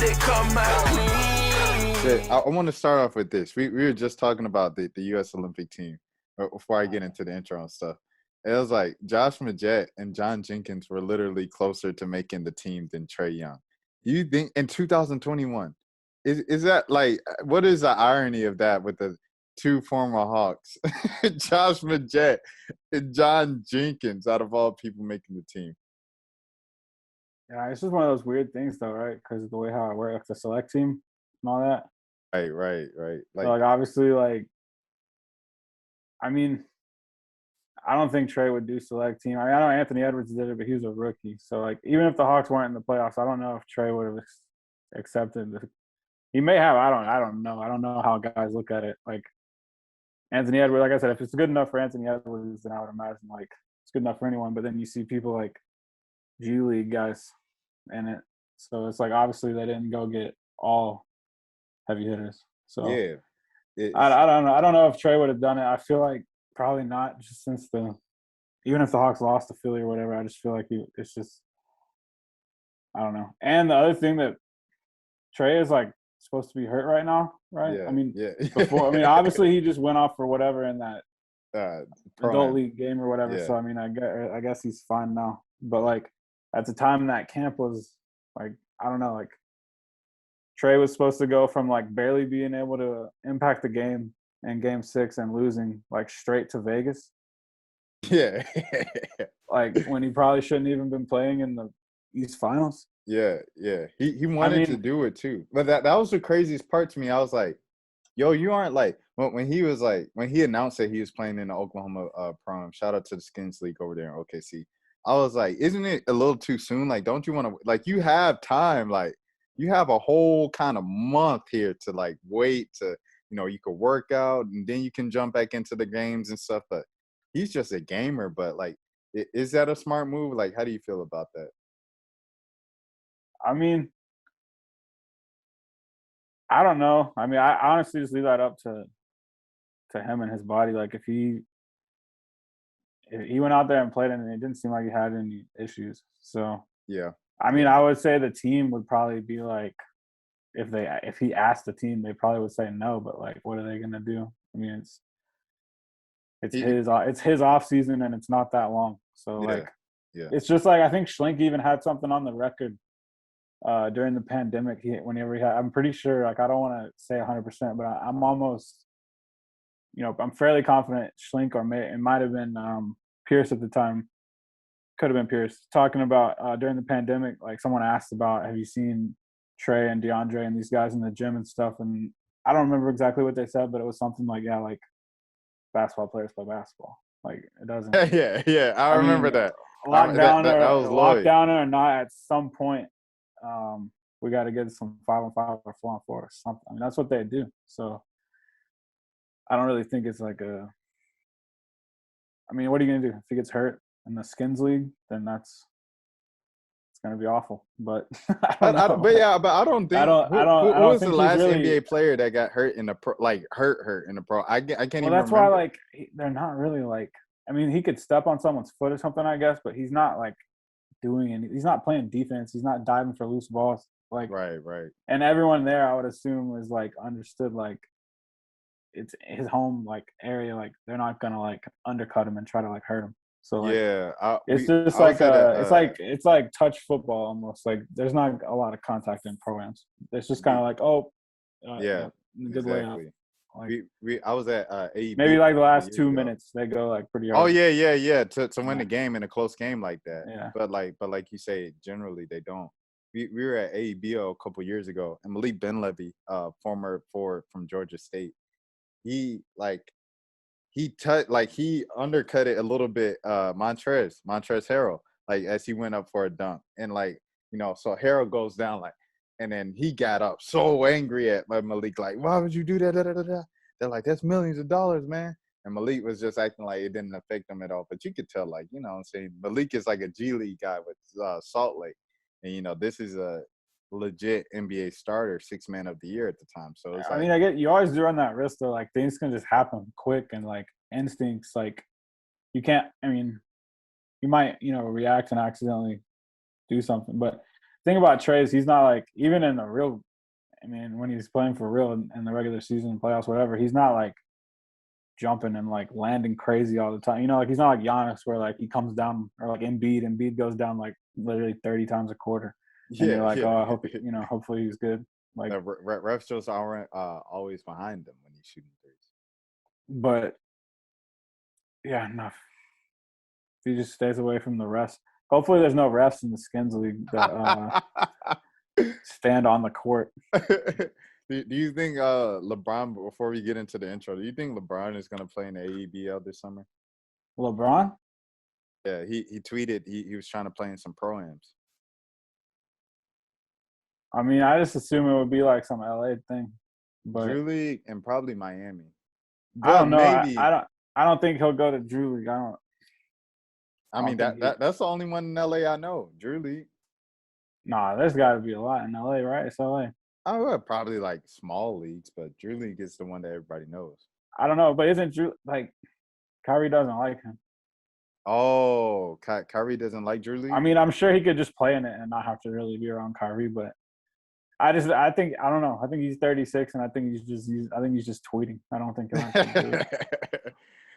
they come out clean. Yeah, I want to start off with this. We were just talking about the U.S. Olympic team before I get into the intro and stuff. It was like Josh Majette and John Jenkins were literally closer to making the team than Trae Young. Do you think in 2021 is that like what is the irony of that with the two former Hawks, Josh Majette and John Jenkins, out of all people making the team? Yeah, it's just one of those weird things, though, right? Because of the way how it works, the select team and all that. Right. So, like, obviously, like, I mean, I don't think Trae would do select team. I mean, I know Anthony Edwards did it, but he was a rookie. So, like, even if the Hawks weren't in the playoffs, I don't know if Trae would have accepted. He may have. I don't know. I don't know how guys look at it. Like Anthony Edwards, like I said, if it's good enough for Anthony Edwards, then I would imagine like it's good enough for anyone. But then you see people like G League guys in it, so it's like obviously they didn't go get all heavy hitters. So Yeah, I don't know. I don't know if Trae would have done it. I feel like probably not, just since even if the Hawks lost to Philly or whatever, I just feel like it's just I don't know. And the other thing that Trae is like supposed to be hurt right now, right? yeah, I mean, yeah. before obviously he just went off for whatever in that adult Pro-Am. league game or whatever. Yeah. So I mean, I guess he's fine now. But like at the time that camp was like I don't know, like Trae was supposed to go from like barely being able to impact the game in Game 6 and losing like straight to Vegas. Yeah. Like when he probably shouldn't even been playing in the East Finals. Yeah. He wanted to do it too. But that was the craziest part to me. I was like, yo, you aren't like when he was like when he announced that he was playing in the Oklahoma Pro-Am. Shout out to the Skins League over there in OKC. I was like, isn't it a little too soon? Like, don't you want to like you have time, like you have a whole kind of month here to like wait to, you could work out and then you can jump back into the games and stuff. But he's just a gamer. But like, is that a smart move? Like, how do you feel about that? I mean, I don't know. I mean, I honestly just leave that up to him and his body. Like if he went out there and played and it didn't seem like he had any issues. So Yeah. I mean, I would say the team would probably be like, if he asked the team, they probably would say no. But like, what are they gonna do? I mean, it's his off season and it's not that long. So like, it's just like I think Schlink even had something on the record during the pandemic. I'm pretty sure. Like, I don't want to say 100%, but I'm almost, I'm fairly confident Schlink it might have been Pierce at the time. Could have been Pierce talking about during the pandemic. Like someone asked about, have you seen Trae and DeAndre and these guys in the gym and stuff? And I don't remember exactly what they said, but it was something like, yeah, like basketball players play basketball. Like it doesn't. Yeah. I remember that. Lockdown or not, at some point, we got to get some 5-on-5 or 4-on-4 or something. I mean, that's what they do. So I don't really think it's like I mean, what are you gonna do if he gets hurt in the Skins League? Then it's gonna be awful. But I don't know. But I don't think. Who was the last NBA player that got hurt in the pro? Like hurt in the pro? I can't even. Well, that's why like they're not really like. I mean, he could step on someone's foot or something, I guess, but he's not like doing any. He's not playing defense. He's not diving for loose balls. Like right. And everyone there, I would assume, was like understood like it's his home like area. Like they're not gonna like undercut him and try to like hurt him. So like, it's like touch football almost. Like there's not a lot of contact in programs. It's just kind of like good layup. Like, I was at AEB. Maybe like the last 2 minutes they go like pretty hard. Oh yeah. To win the game in a close game like that. Yeah. But like you say, generally they don't. We were at AEB a couple years ago, and Malik Benlevy, former forward from Georgia State, he undercut it a little bit. Montrezl Harrell, like as he went up for a dunk, and so Harrell goes down and then he got up so angry at Malik, like, why would you do that? They're like, that's millions of dollars, man. And Malik was just acting like it didn't affect him at all. But you could tell, like, what I'm saying, Malik is like a G League guy with Salt Lake. And, this is a legit NBA starter, 6th man of the year at the time. So it's I get you always do run that risk, though. Like, things can just happen quick and, like, instincts. Like, you can't – I mean, you might, react and accidentally do something. But thing about Trae is he's not like even in the real. I mean, when he's playing for real in the regular season, playoffs, whatever, he's not like jumping and like landing crazy all the time. You know, like he's not like Giannis where like he comes down or like Embiid goes down like literally 30 times a quarter. And you're like, oh, I hope hopefully he's good. Like the refs just aren't always behind him when he's shooting threes. But yeah, enough. He just stays away from the refs. Hopefully, there's no refs in the Skins League that stand on the court. Do you think LeBron? Before we get into the intro, do you think LeBron is going to play in the AEBL this summer? LeBron? Yeah, he tweeted he was trying to play in some pro-ams. I mean, I just assume it would be like some LA thing, but Drew League and probably Miami. But I don't know. Maybe, I don't think he'll go to Drew League. I mean that's the only one in LA I know. Drew League. Nah, there's got to be a lot in LA, right? It's LA. I would probably like small leagues, but Drew League is the one that everybody knows. I don't know, but isn't Drew like Kyrie doesn't like him? Oh, Kyrie doesn't like Drew League? I mean, I'm sure he could just play in it and not have to really be around Kyrie, but I don't know. I think he's 36, and I think he's just tweeting. I don't think he'll actually do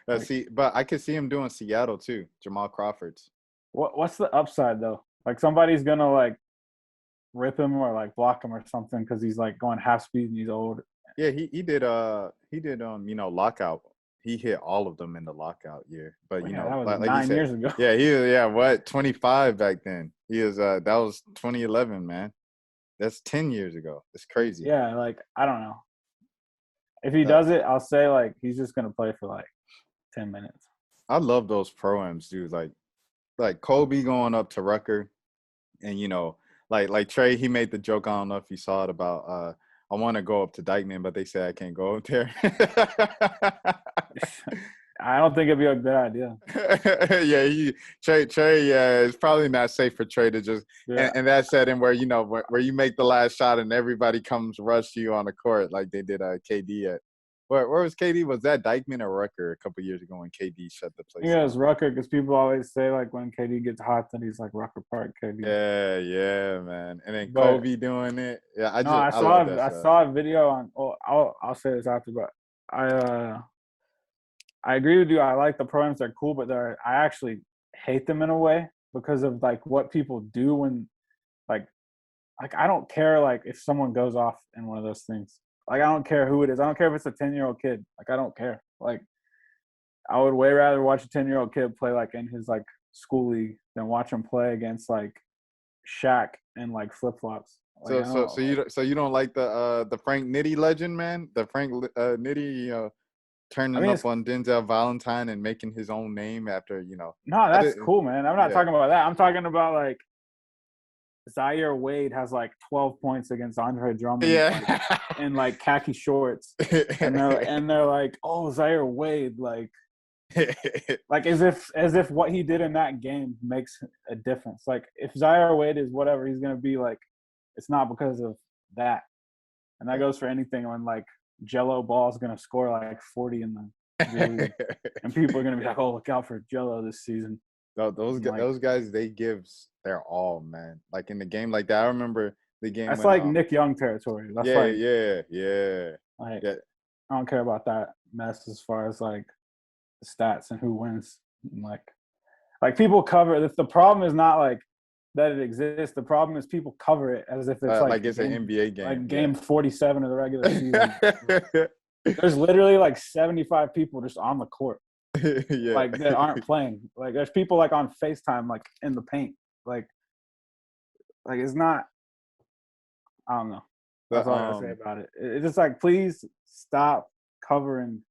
it. See, but I could see him doing Seattle too. Jamal Crawford's. What's the upside though? Like somebody's gonna like rip him or like block him or something because he's like going half speed and he's old. Yeah, he did lockout. He hit all of them in the lockout year. But that was like 9 years ago. Yeah, he was 25 back then. He was that was 2011, man. That's 10 years ago. It's crazy. Yeah, like I don't know. If he does it, I'll say like he's just gonna play for like 10 minutes. I love those pro-ams, dude. Like Kobe going up to Rucker, and like Trae, he made the joke. I don't know if you saw it about I want to go up to Dykeman, but they say I can't go up there. I don't think it'd be a good idea. Yeah, Trae. Yeah, it's probably not safe for Trae to just. Yeah. And that setting where where you make the last shot and everybody comes rush to you on the court like they did KD at. Where was KD? Was that Dykeman or Rucker a couple years ago when KD shut the place? Yeah, it's Rucker because people always say like when KD gets hot, then he's like Rucker Park KD. Yeah, man. And then Kobe doing it. Yeah, I saw a video on. Oh, I'll say this after, but I agree with you. I like the programs; they're cool, but I actually hate them in a way because of like what people do when, like I don't care like if someone goes off in one of those things. Like, I don't care who it is. I don't care if it's a 10-year-old kid. Like, I don't care. Like, I would way rather watch a 10-year-old kid play, like, in his, like, school league than watch him play against, like, Shaq and, like, flip-flops. Like, so you don't like the Frank Nitti legend, man? The Frank Nitti, turning up on Denzel Valentine and making his own name after, No, that's cool, man. I'm not talking about that. I'm talking about, like, Zaire Wade has like 12 points against Andre Drummond in like khaki shorts. And they're like, oh, Zaire Wade, like as if what he did in that game makes a difference. Like if Zaire Wade is whatever he's gonna be, like it's not because of that. And that goes for anything when like Jello Ball is gonna score like 40 in the league. And people are gonna be like, oh, look out for Jello this season. Those guys, they give their all, man. Like in the game like that, I remember the game. That's like Nick Young territory. That's yeah. Like, I don't care about that mess as far as like the stats and who wins. And like people cover. If the problem is not like that it exists, the problem is people cover it as if it's like it's an NBA game, like game 47 of the regular season. There's literally like 75 people just on the court. Yeah. Like that aren't playing. Like there's people like on FaceTime like in the paint. Like it's not. I don't know. That's all I gotta say about it. It's just like please stop covering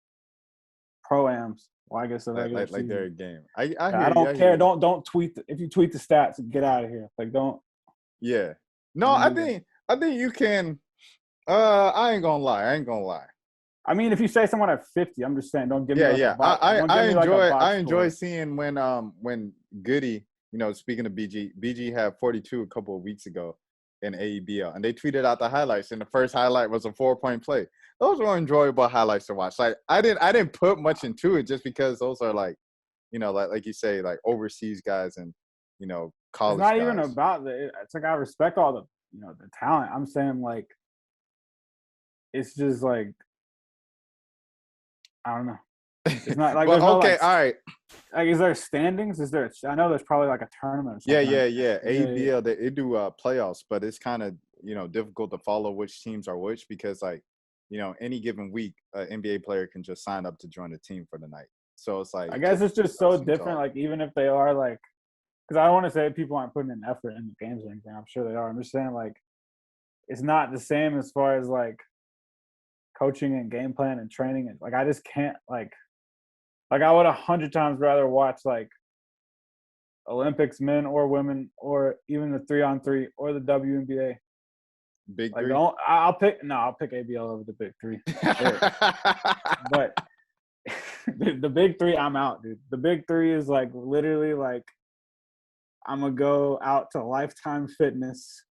pro-ams. Well, I guess like they're a game. I don't care. Don't tweet. If you tweet the stats, get out of here. Like don't. Yeah. No, I think you can. I ain't gonna lie. I mean, if you say someone at 50, I'm just saying, don't give me. I enjoy seeing when Goody, speaking of BG had 42 a couple of weeks ago in AEBL, and they tweeted out the highlights, and the first highlight was a 4-point play. Those were enjoyable highlights to watch. Like I didn't put much into it just because those are like, like you say, like overseas guys, and college It's not guys. even about it's like I respect all the the talent. I'm saying like it's just like I don't know. It's not like Well, there's no okay, like all right. like is there standings? Is there? I know there's probably like a tournament or something. Yeah. ABL they do playoffs, but it's kind of difficult to follow which teams are which because like any given week, an NBA player can just sign up to join the team for the night. So it's like I guess it's just so different. Like even if they are like, because I don't want to say people aren't putting in effort in the games or anything. I'm sure they are. I'm just saying like it's not the same as far as like coaching and game plan and training. And like I just can't like I would 100 times rather watch like Olympics men or women or even the 3-on-3 or the WNBA. Big like three. I'll pick ABL over the big three. But the big three, I'm out, dude. The big three is like literally like I'm gonna go out to Lifetime Fitness.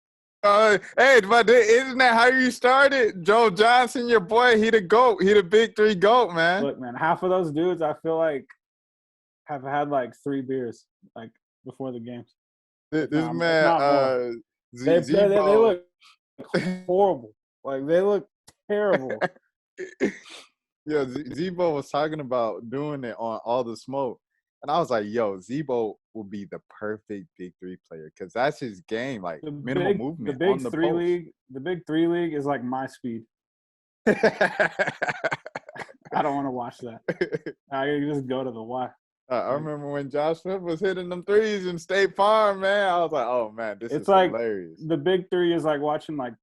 Hey, but isn't that how you started? Joe Johnson, your boy, he the GOAT. He the big three GOAT, man. Look, man, half of those dudes I feel like have had like 3 beers like before the games. This man, they look horrible. Like they look terrible. Yeah, Zebo was talking about doing it on All the Smoke. And I was like, yo, Zebo will be the perfect big three player because that's his game, like minimal movement the big on the three post. league. The big three league is like my speed. I don't want to watch that. I just go to the Y. I remember when Josh Smith was hitting them threes in State Farm, man. I was like, oh, man, this is like hilarious. The big three is like watching like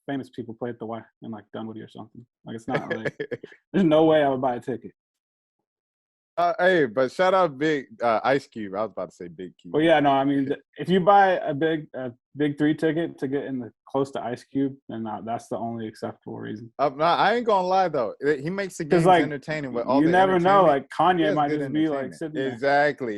famous people play at the Y in like Dunwoody or something. Like it's not like there's no way I would buy a ticket. Hey, but shout out Big Ice Cube. I was about to say Big Cube. Well, yeah, no, I mean, if you buy a big three ticket to get in close to Ice Cube, then that's the only acceptable reason. I ain't gonna lie though, he makes the games like, entertaining with all the entertainment. You never know, like Kanye might just be like sitting there. Exactly.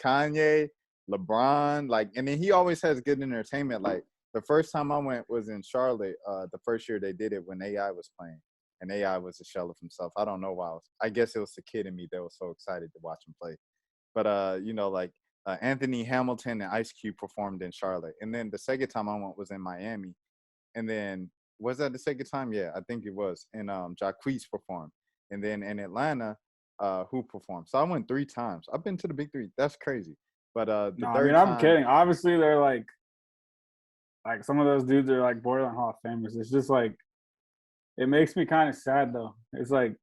Kanye, LeBron, like, and then he always has good entertainment. Like the first time I went was in Charlotte. The first year they did it when AI was playing. And AI was a shell of himself. I don't know why. I guess it was the kid in me that was so excited to watch him play. But, Anthony Hamilton and Ice Cube performed in Charlotte. And then the second time I went was in Miami. And then, was that the second time? Yeah, I think it was. And Jacquees performed. And then in Atlanta, who performed? So I went 3 times. I've been to the big three. That's crazy. But I'm kidding. Obviously, they're like some of those dudes are like borderline Hall of Famers. It's just like, it makes me kind of sad though. It's like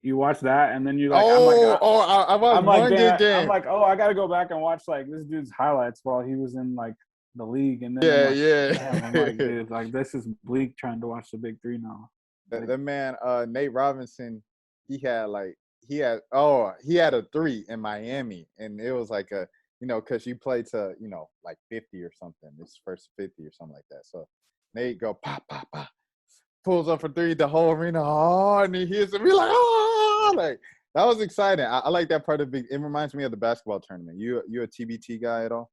you watch that and then you like, I watched one good game. I'm like, I got to go back and watch like this dude's highlights while he was in like the league. And then I'm like, dude, like this is bleak trying to watch the big three now. The man, Nate Robinson, he had a 3 in Miami, and it was like because you play to like 50 or something. It's first 50 or something like that. So Nate go pop pop pop. Pulls up for 3, the whole arena, and he hears it, be like, like that was exciting. I like that part of it reminds me of the basketball tournament. You a TBT guy at all?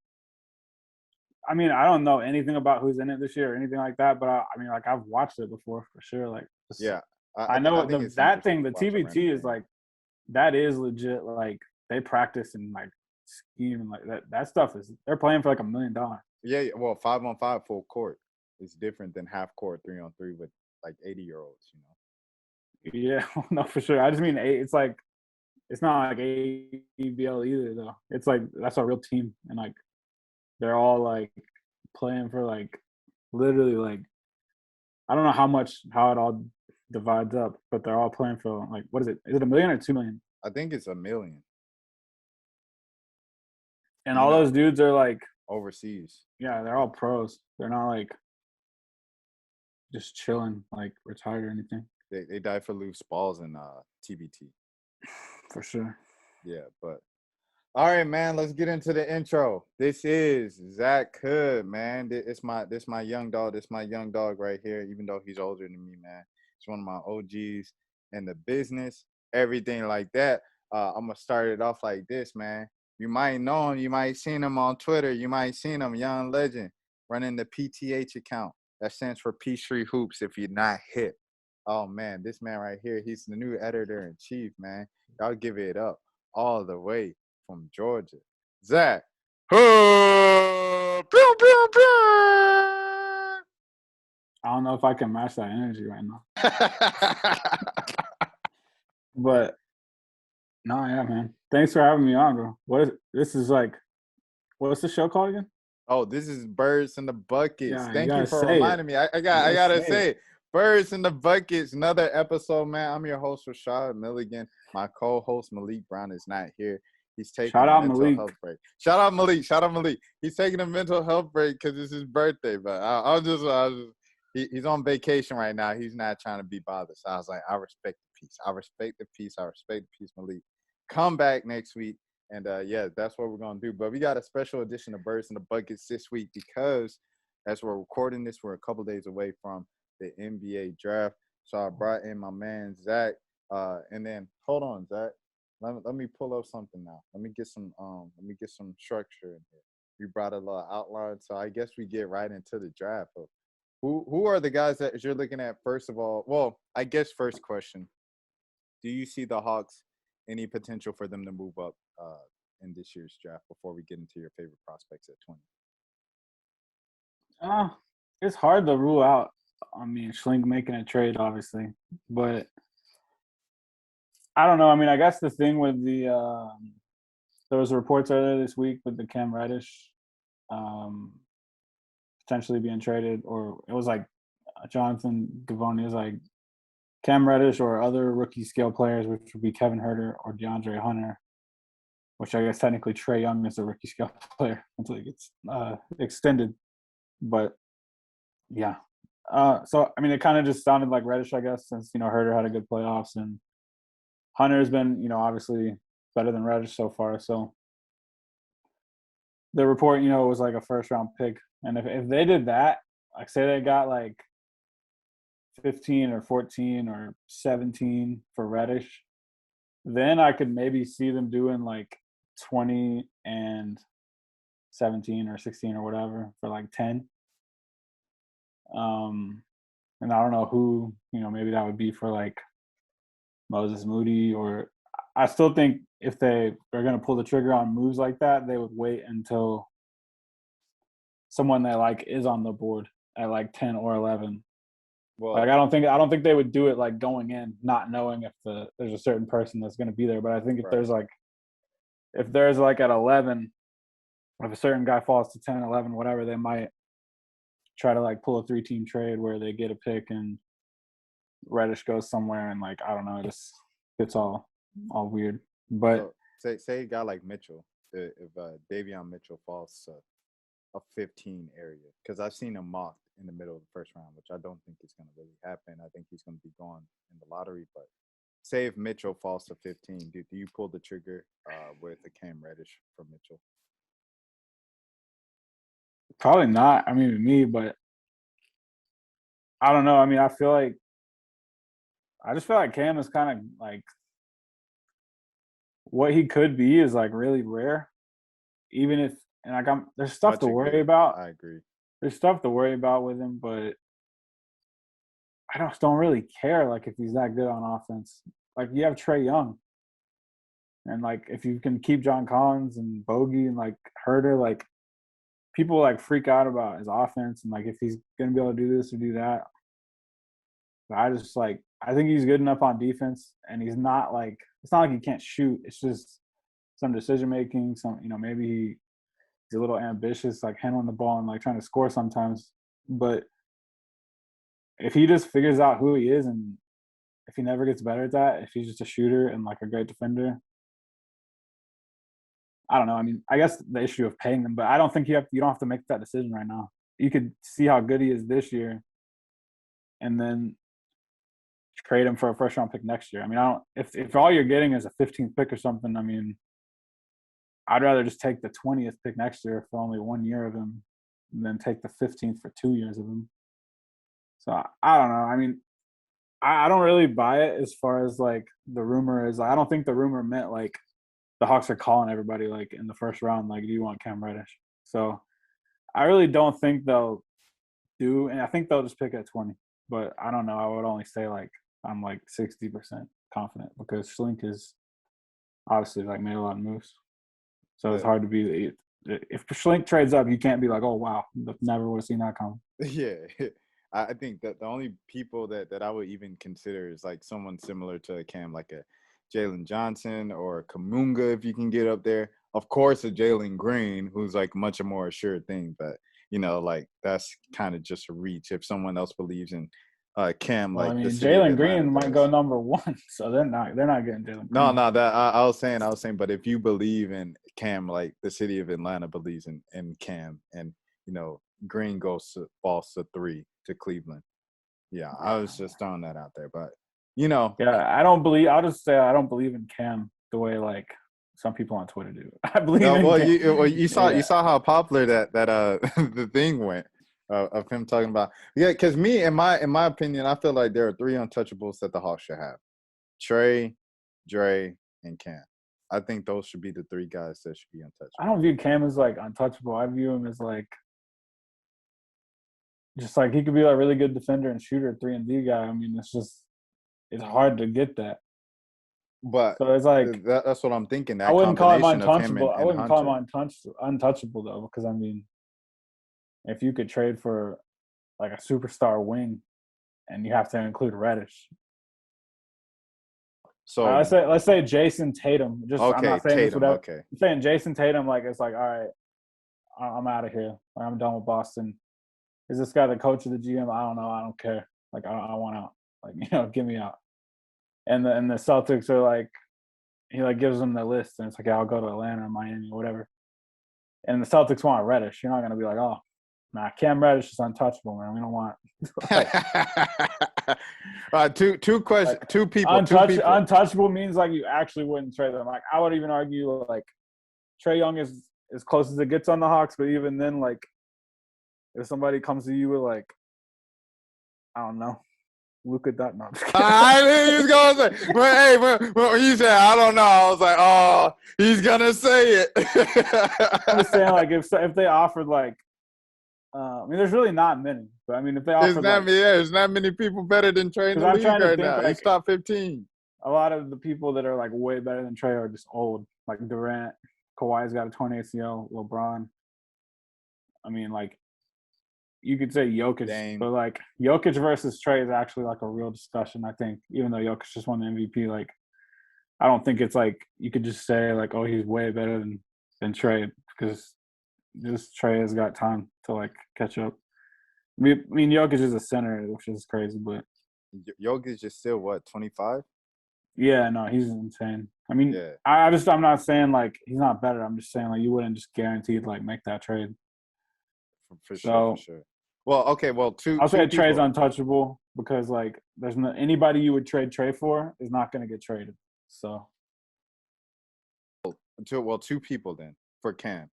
I mean, I don't know anything about who's in it this year or anything like that, but I mean, like I've watched it before for sure. Like, I know the TBT is like that is legit. Like they practice and like scheme and like that stuff is they're playing for like $1 million. Yeah, well, 5-on-5 full court is different than half court 3-on-3 with like 80-year-olds, Yeah, no, for sure. I just mean it's like it's not like ABL either though. It's like that's a real team, and like they're all like playing for like literally like I don't know how it all divides up, but they're all playing for like what is it? Is it $1 million or $2 million? I think it's $1 million. And all those dudes are like overseas. Yeah, they're all pros. They're not like just chilling, like retired or anything. They die for loose balls in TBT. For sure. Yeah, but all right, man. Let's get into the intro. This is Zach Hood, man. This my young dog. This my young dog right here. Even though he's older than me, man. He's one of my OGs in the business, everything like that. I'm gonna start it off like this, man. You might know him. You might seen him on Twitter. You might seen him, young legend, running the PTH account. That stands for Peachtree Hoops if you're not hip. Oh, man, this man right here, he's the new editor-in-chief, man. Y'all give it up all the way from Georgia. Zach. Pew, pew, pew. I don't know if I can match that energy right now. But no, yeah, man. Thanks for having me on, bro. What's the show called again? Oh, this is Birds in the Buckets. Yeah, Thank you for reminding me. I gotta say it. Birds in the Buckets, another episode, man. I'm your host, Rashad Milligan. My co-host Malik Brown is not here. He's taking a mental health break. Shout out Malik. He's taking a mental health break because it's his birthday. But he's on vacation right now. He's not trying to be bothered. So I was like, I respect the peace. I respect the peace, Malik. Come back next week. And, yeah, that's what we're going to do. But we got a special edition of Birds in the Buckets this week because as we're recording this, we're a couple days away from the NBA draft. So I brought in my man, Zach. And then, hold on, Zach. Let me pull up something now. Let me get some structure in here. We brought a little outline. So I guess we get right into the draft. Who are the guys that you're looking at, first of all? Well, I guess first question. Do you see the Hawks any potential for them to move up in this year's draft before we get into your favorite prospects at 20? It's hard to rule out. I mean, Schlink making a trade, obviously. But I don't know. I mean, I guess the thing with there was reports earlier this week with the Cam Reddish potentially being traded, or it was like Jonathan Givony was like Cam Reddish or other rookie scale players, which would be Kevin Huerter or DeAndre Hunter, which I guess technically Trae Young is a rookie scale player until he gets extended. But yeah. So, I mean, it kind of just sounded like Reddish, I guess, since, Huerter had a good playoffs and Hunter's been, obviously better than Reddish so far. So the report, was like a first round pick. And if they did that, like say they got like 15 or 14 or 17 for Reddish, then I could maybe see them doing like 20 and 17 or 16 or whatever for like 10. And I don't know who, maybe that would be for like Moses Moody, or I still think if they are going to pull the trigger on moves like that, they would wait until someone they like is on the board at like 10 or 11. Well, like I don't think they would do it like going in, not knowing if there's a certain person that's going to be there. But I think if there's like at 11, if a certain guy falls to 10, 11, whatever, they might try to like pull a 3-team trade where they get a pick and Reddish goes somewhere and like, I don't know, it's all weird. But so say a guy like Mitchell, if Davion Mitchell falls to a 15 area, because I've seen him mocked in the middle of the first round, which I don't think is going to really happen. I think he's going to be gone in the lottery. But say if Mitchell falls to 15, do you pull the trigger with a Cam Reddish for Mitchell? Probably not. I mean, me, but I don't know. I mean, I just feel like Cam is kind of like what he could be is like really rare. Even if, and like there's stuff to worry about. I agree. There's stuff to worry about with him, but I just don't really care. Like if he's that good on offense, like you have Trae Young, and like if you can keep John Collins and Bogey and like Huerter, like people like freak out about his offense and like if he's gonna be able to do this or do that. But I think he's good enough on defense, and he's not like it's not like he can't shoot. It's just some decision making, maybe he's a little ambitious, like handling the ball and like trying to score sometimes. But if he just figures out who he is, and if he never gets better at that, if he's just a shooter and like a great defender, I don't know. I mean, I guess the issue of paying them, but I don't think you don't have to make that decision right now. You could see how good he is this year, and then trade him for a first round pick next year. I mean, if all you're getting is a 15th pick or something, I mean, I'd rather just take the 20th pick next year for only 1 year of him than take the 15th for 2 years of him. So I don't know. I mean, I don't really buy it as far as like the rumor is. I don't think the rumor meant like the Hawks are calling everybody like in the first round, like, do you want Cam Reddish? So I really don't think they'll do, and I think they'll just pick at 20. But I don't know. I would only say like I'm like 60% confident because Schlink is obviously like made a lot of moves. So it's hard to be. If Schlink trades up, you can't be like, oh wow, never would have seen that coming. Yeah, I think that the only people that I would even consider is like someone similar to Cam, like a Jalen Johnson or a Kuminga, if you can get up there. Of course, a Jalen Green, who's like much a more assured thing, but like that's kind of just a reach. If someone else believes in Cam, well, like I mean, the city of Jalen Atlanta Green might does. go number 1, so they're not getting Jalen Green. No, that I was saying, but if you believe in Cam, like the city of Atlanta believes in Cam, and Green falls to 3 to Cleveland. Yeah, I was just throwing that out there, but yeah, I don't believe. I'll just say I don't believe in Cam the way like some people on Twitter do. I believe in Cam. You saw how popular that the thing went of him talking about because me in my opinion, I feel like there are 3 untouchables that the Hawks should have: Trae, Dre, and Cam. I think those should be the 3 guys that should be untouchable. I don't view Cam as like untouchable. I view him as like just like he could be a really good defender and shooter, 3-and-D guy. I mean, it's hard to get that. But so it's like that's what I'm thinking. That I wouldn't call him untouchable. I wouldn't call him untouchable though, because I mean, if you could trade for like a superstar wing, and you have to include Reddish. So let's say Jason Tatum. Just okay, I'm not saying Tatum, this without. Okay. I'm saying Jason Tatum. Like it's like, all right, I'm out of here. Like, I'm done with Boston. Is this guy the coach of the GM? I don't know. I don't care. Like I want out. Like get me out. And the Celtics are like, he like gives them the list, and it's like, yeah, I'll go to Atlanta or Miami or whatever. And the Celtics want Reddish. You're not gonna be like, oh, nah, Cam Reddish is untouchable, man. We don't want. Two questions. Like, two people. Untouchable means like you actually wouldn't trade them. Like I would even argue like Trae Young is as close as it gets on the Hawks, but even then, like if somebody comes to you with like, I don't know, Luka Doncic. No, I knew he was gonna say. When he said, "I don't know," I was like, "Oh, he's gonna say it." I'm just saying, like, if they offered like, I mean, there's really not many, but I mean, if they offered, there's not many people better than Trae in the league right now. Like, he's top 15. A lot of the people that are like way better than Trae are just old, like Durant, Kawhi's got a torn ACL, LeBron. I mean, like. You could say Jokic, Dang. But like Jokic versus Trae is actually like a real discussion. I think, even though Jokic just won the MVP, like I don't think it's like you could just say like, oh, he's way better than Trae, because just Trae has got time to like catch up. I mean, Jokic is a center, which is crazy, but Jokic is still what, 25? Yeah, no, he's insane. I mean, yeah. I'm not saying like he's not better. I'm just saying like you wouldn't just guaranteed like make that trade. For sure. Well, okay. Well, I'll say Trae's untouchable because like there's no anybody you would trade Trae for is not going to get traded. So, two people then for Cam.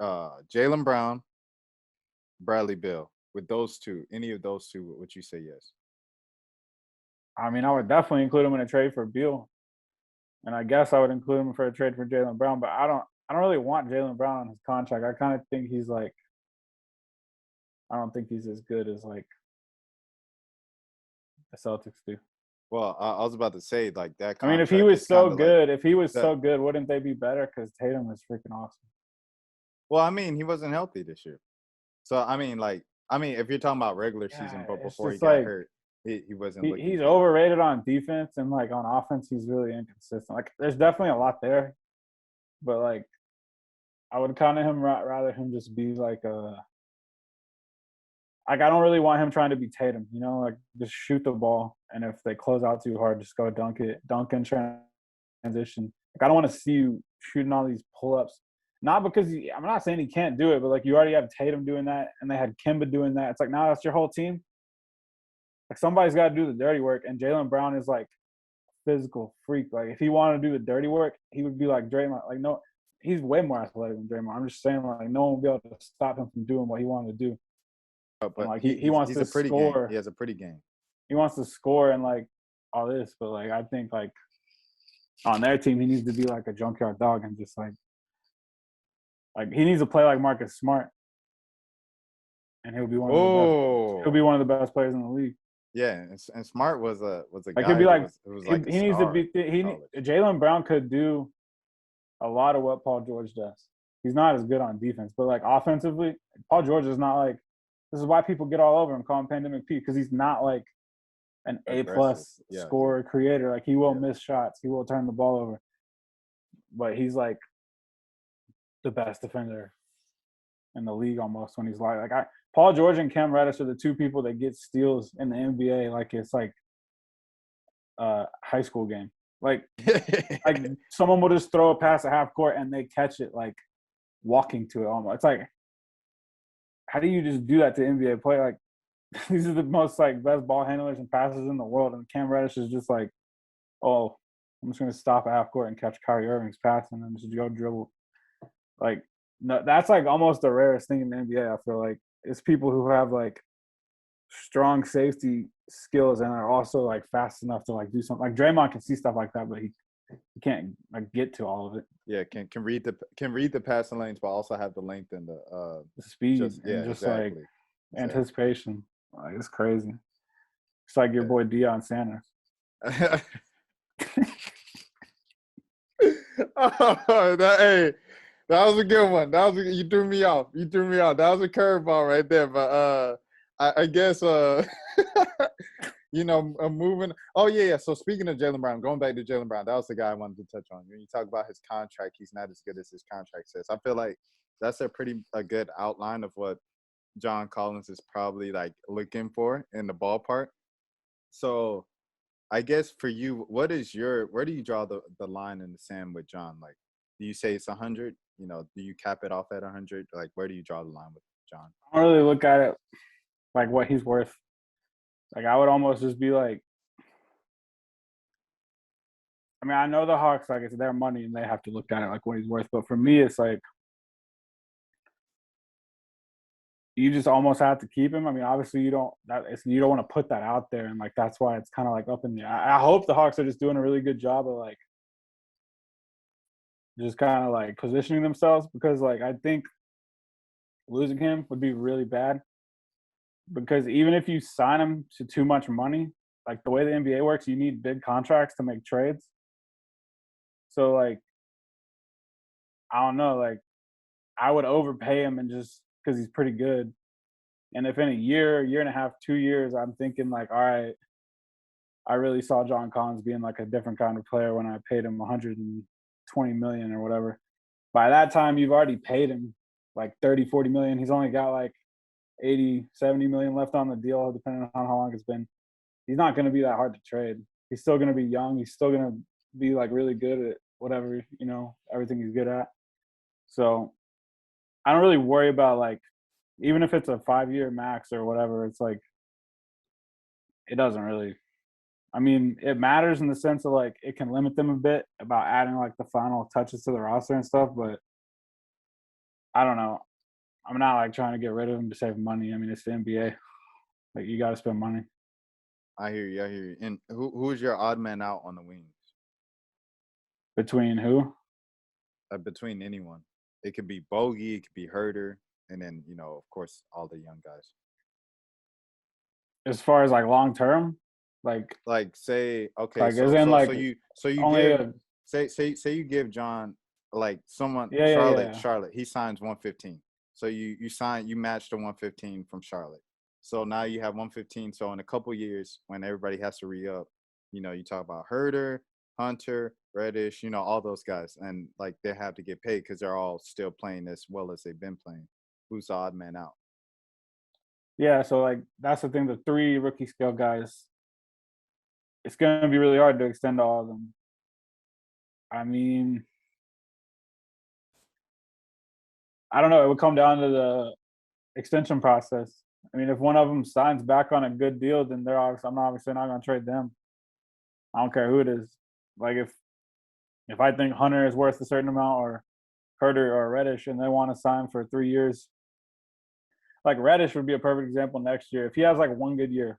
Jaylen Brown, Bradley Beal. With those two, any of those two, would you say yes? I mean, I would definitely include him in a trade for Beal, and I guess I would include him for a trade for Jaylen Brown. But I don't really want Jaylen Brown on his contract. I kind of think he's like. I don't think he's as good as like the Celtics do. Well, I was about to say like that. I mean, if he was so good, wouldn't they be better? Because Tatum is freaking awesome. Well, I mean, he wasn't healthy this year, so I mean, if you're talking about regular season, but before he got hurt, he wasn't. He's overrated on defense, and like on offense, he's really inconsistent. Like, there's definitely a lot there, but like, I would kind of rather him just be like a. Like, I don't really want him trying to be Tatum, like just shoot the ball. And if they close out too hard, just go dunk in transition. Like, I don't want to see you shooting all these pull-ups. Not because I'm not saying he can't do it, but like you already have Tatum doing that, and they had Kemba doing that. It's like, now that's your whole team. Like, somebody's got to do the dirty work. And Jaylen Brown is like a physical freak. Like, if he wanted to do the dirty work, he would be like Draymond. Like, no, he's way more athletic than Draymond. I'm just saying, like, no one will be able to stop him from doing what he wanted to do. But like he wants to score. He has a pretty game. He wants to score and like all this, but like I think like on their team he needs to be like a junkyard dog and just like he needs to play like Marcus Smart, and he'll be one of the best players in the league. Yeah, and Smart was a like guy. He'd be like it was like he needs to be. Jaylen Brown could do a lot of what Paul George does. He's not as good on defense, but like offensively, Paul George is not like. This is why people get all over him, call him Pandemic Pete, because he's not like an A-plus scorer creator. Like he will miss shots, he will turn the ball over, but he's like the best defender in the league almost when he's Paul George and Cam Reddish are the two people that get steals in the NBA like it's like a high school game. Like someone will just throw a pass at half court and they catch it like walking to it almost. It's like, how do you just do that to NBA player? Like these are the most like best ball handlers and passers in the world, and Cam Reddish is just like, oh, I'm just gonna stop at half court and catch Kyrie Irving's pass and then just go dribble. Like no, that's like almost the rarest thing in the NBA. I feel like it's people who have like strong safety skills and are also like fast enough to like do something. Like Draymond can see stuff like that, but he can't like get to all of it. Yeah, can read the passing lanes, but also have the length and the speed like anticipation. Like it's crazy. It's like your boy Deion Sanders. That was a good one. You threw me off. That was a curveball right there. But I guess moving. Oh yeah. So speaking of Jaylen Brown, going back to Jaylen Brown, that was the guy I wanted to touch on. When you talk about his contract, he's not as good as his contract says. I feel like that's a good outline of what John Collins is probably like looking for in the ballpark. So I guess for you, where do you draw the line in the sand with John? Like, do you say it's 100? Do you cap it off at 100? Like, where do you draw the line with John? I don't really look at it like what he's worth. Like, I would almost just be like, I mean, I know the Hawks, like, it's their money and they have to look at it like what he's worth. But for me, it's like, you just almost have to keep him. I mean, obviously you don't want to put that out there, and like that's why it's kind of like up in the air. I hope the Hawks are just doing a really good job of like just kind of like positioning themselves, because like I think losing him would be really bad, because even if you sign him to too much money, like the way the NBA works, you need big contracts to make trades. So like I don't know, like I would overpay him and just because he's pretty good. And if in a year and a half, 2 years, I'm thinking like, all right, I really saw John Collins being like a different kind of player when I paid him 120 million or whatever. By that time, you've already paid him like 30, 40 million. He's only got like 80, 70 million left on the deal, depending on how long it's been. He's not going to be that hard to trade. He's still going to be young. He's still going to be like really good at whatever, everything he's good at. So I don't really worry about like, even if it's a 5-year max or whatever, it's like, it doesn't really, I mean, it matters in the sense of like, it can limit them a bit about adding like the final touches to the roster and stuff, but I don't know. I'm not like trying to get rid of him to save money. I mean, it's the NBA. Like, you got to spend money. I hear you. And who's your odd man out on the wings? Between who? Between anyone. It could be Bogey, it could be Herter, and then, of course, all the young guys. As far as like long term, like say, okay, like so you give say you give John like someone Charlotte, he signs 115. So you match the 115 from Charlotte. So now you have 115. So in a couple years, when everybody has to re-up, you talk about Herter, Hunter, Reddish, all those guys, and like they have to get paid because they're all still playing as well as they've been playing. Who's the odd man out? Yeah, so like that's the thing. The 3 rookie scale guys, it's going to be really hard to extend all of them. I mean, I don't know. It would come down to the extension process. I mean, if one of them signs back on a good deal, then I'm obviously not going to trade them. I don't care who it is. Like if I think Hunter is worth a certain amount, or Herter or Reddish, and they want to sign for 3 years, like Reddish would be a perfect example next year. If he has like one good year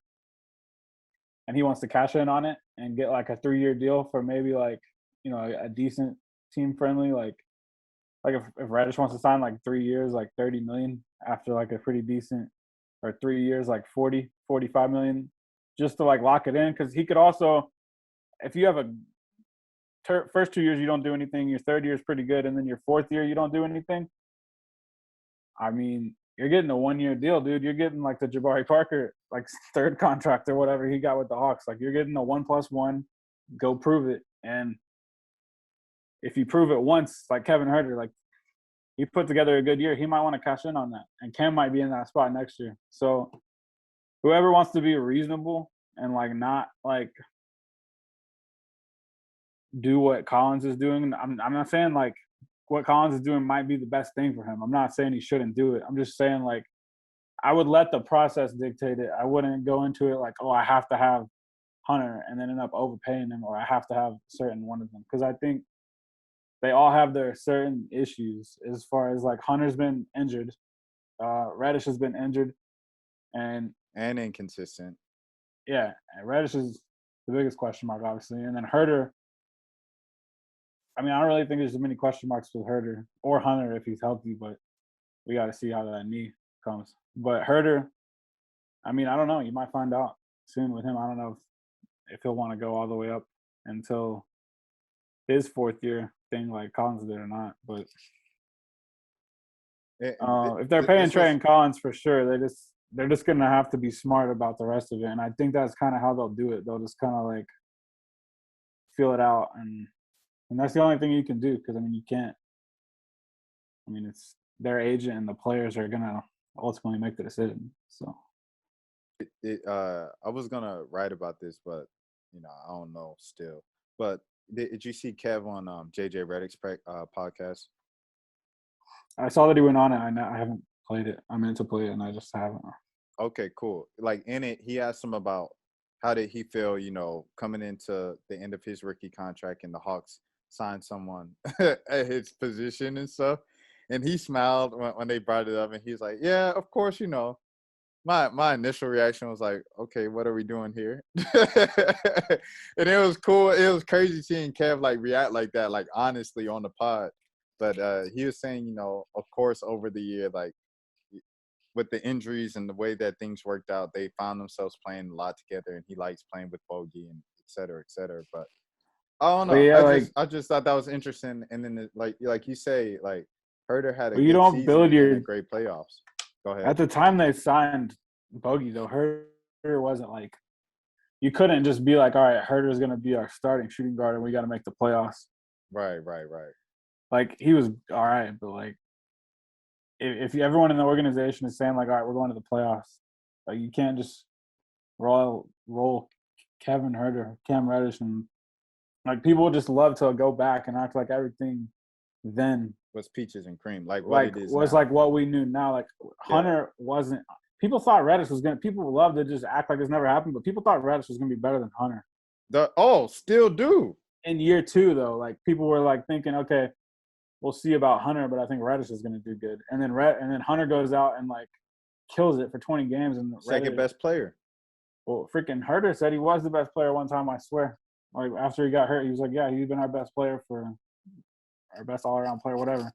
and he wants to cash in on it and get like a 3-year deal for maybe like, a decent team friendly, like if Reddish wants to sign like 3 years, like 30 million after like a pretty decent, or 3 years, like 40, 45 million, just to like lock it in. Cause he could also, if you have a first 2 years you don't do anything, your third year is pretty good, and then your fourth year you don't do anything. I mean, you're getting a 1-year deal, dude. You're getting like the Jabari Parker like third contract or whatever he got with the Hawks. Like you're getting a 1+1. Go prove it, and if you prove it once, like Kevin Huerter, like he put together a good year, he might want to cash in on that, and Cam might be in that spot next year. So whoever wants to be reasonable and like not like do what Collins is doing, I'm not saying like what Collins is doing might be the best thing for him. I'm not saying he shouldn't do it. I'm just saying like I would let the process dictate it. I wouldn't go into it like, oh, I have to have Hunter and then end up overpaying him, or I have to have certain one of them, because I think they all have their certain issues. As far as like Hunter's been injured, Reddish has been injured, and inconsistent. Yeah, and Reddish is the biggest question mark, obviously, and then Huerter. I mean, I don't really think there's as many question marks with Huerter or Hunter if he's healthy, but we got to see how that knee comes. But Huerter, I mean, I don't know. You might find out soon with him. I don't know if he'll want to go all the way up until his fourth year thing like Collins did or not. But if they're paying Trae and Collins for sure, they're just going to have to be smart about the rest of it. And I think that's kind of how they'll do it. They'll just kind of like feel it out. And that's the only thing you can do, because, I mean, you can't. I mean, it's their agent and the players are going to ultimately make the decision. So I was going to write about this, but, you know, I don't know still. But did you see Kev on JJ Redick's podcast? I saw that he went on it. I haven't played it. I meant to play it, and I just haven't. Okay, cool. Like in it, he asked him about how did he feel, you know, coming into the end of his rookie contract and the Hawks signed someone at his position and stuff. And he smiled when they brought it up, and he's like, yeah, of course, you know. My initial reaction was like, okay, what are we doing here? And it was cool. It was crazy seeing Kev like react like that, like honestly on the pod. But he was saying, you know, of course, over the year, like with the injuries and the way that things worked out, they found themselves playing a lot together, and he likes playing with Bogey and et cetera, et cetera. But I don't know. Yeah, I just thought that was interesting. And then like you say, like Herter had a you good don't season build and a great playoffs. Go ahead. At the time they signed Bogey, though, Herter wasn't like – you couldn't just be like, all right, Herter's going to be our starting shooting guard and we got to make the playoffs. Right. Like, he was all right, but, like, if everyone in the organization is saying, like, all right, we're going to the playoffs, like, you can't just roll Kevin Huerter, Cam Reddish, and, like, people just love to go back and act like everything then was peaches and cream, like what it is was now. like what we knew now. Like Hunter wasn't. People thought Reddish was gonna. People loved to just act like this never happened, but people thought Reddish was gonna be better than Hunter. Still do. In year two, though, like people were like thinking, okay, we'll see about Hunter, but I think Reddish is gonna do good. And then Hunter goes out and like kills it for 20 games and second best player. Well, freaking Huerter said he was the best player one time. I swear. Like after he got hurt, he was like, yeah, he's been our best player for. Our best all-around player, whatever.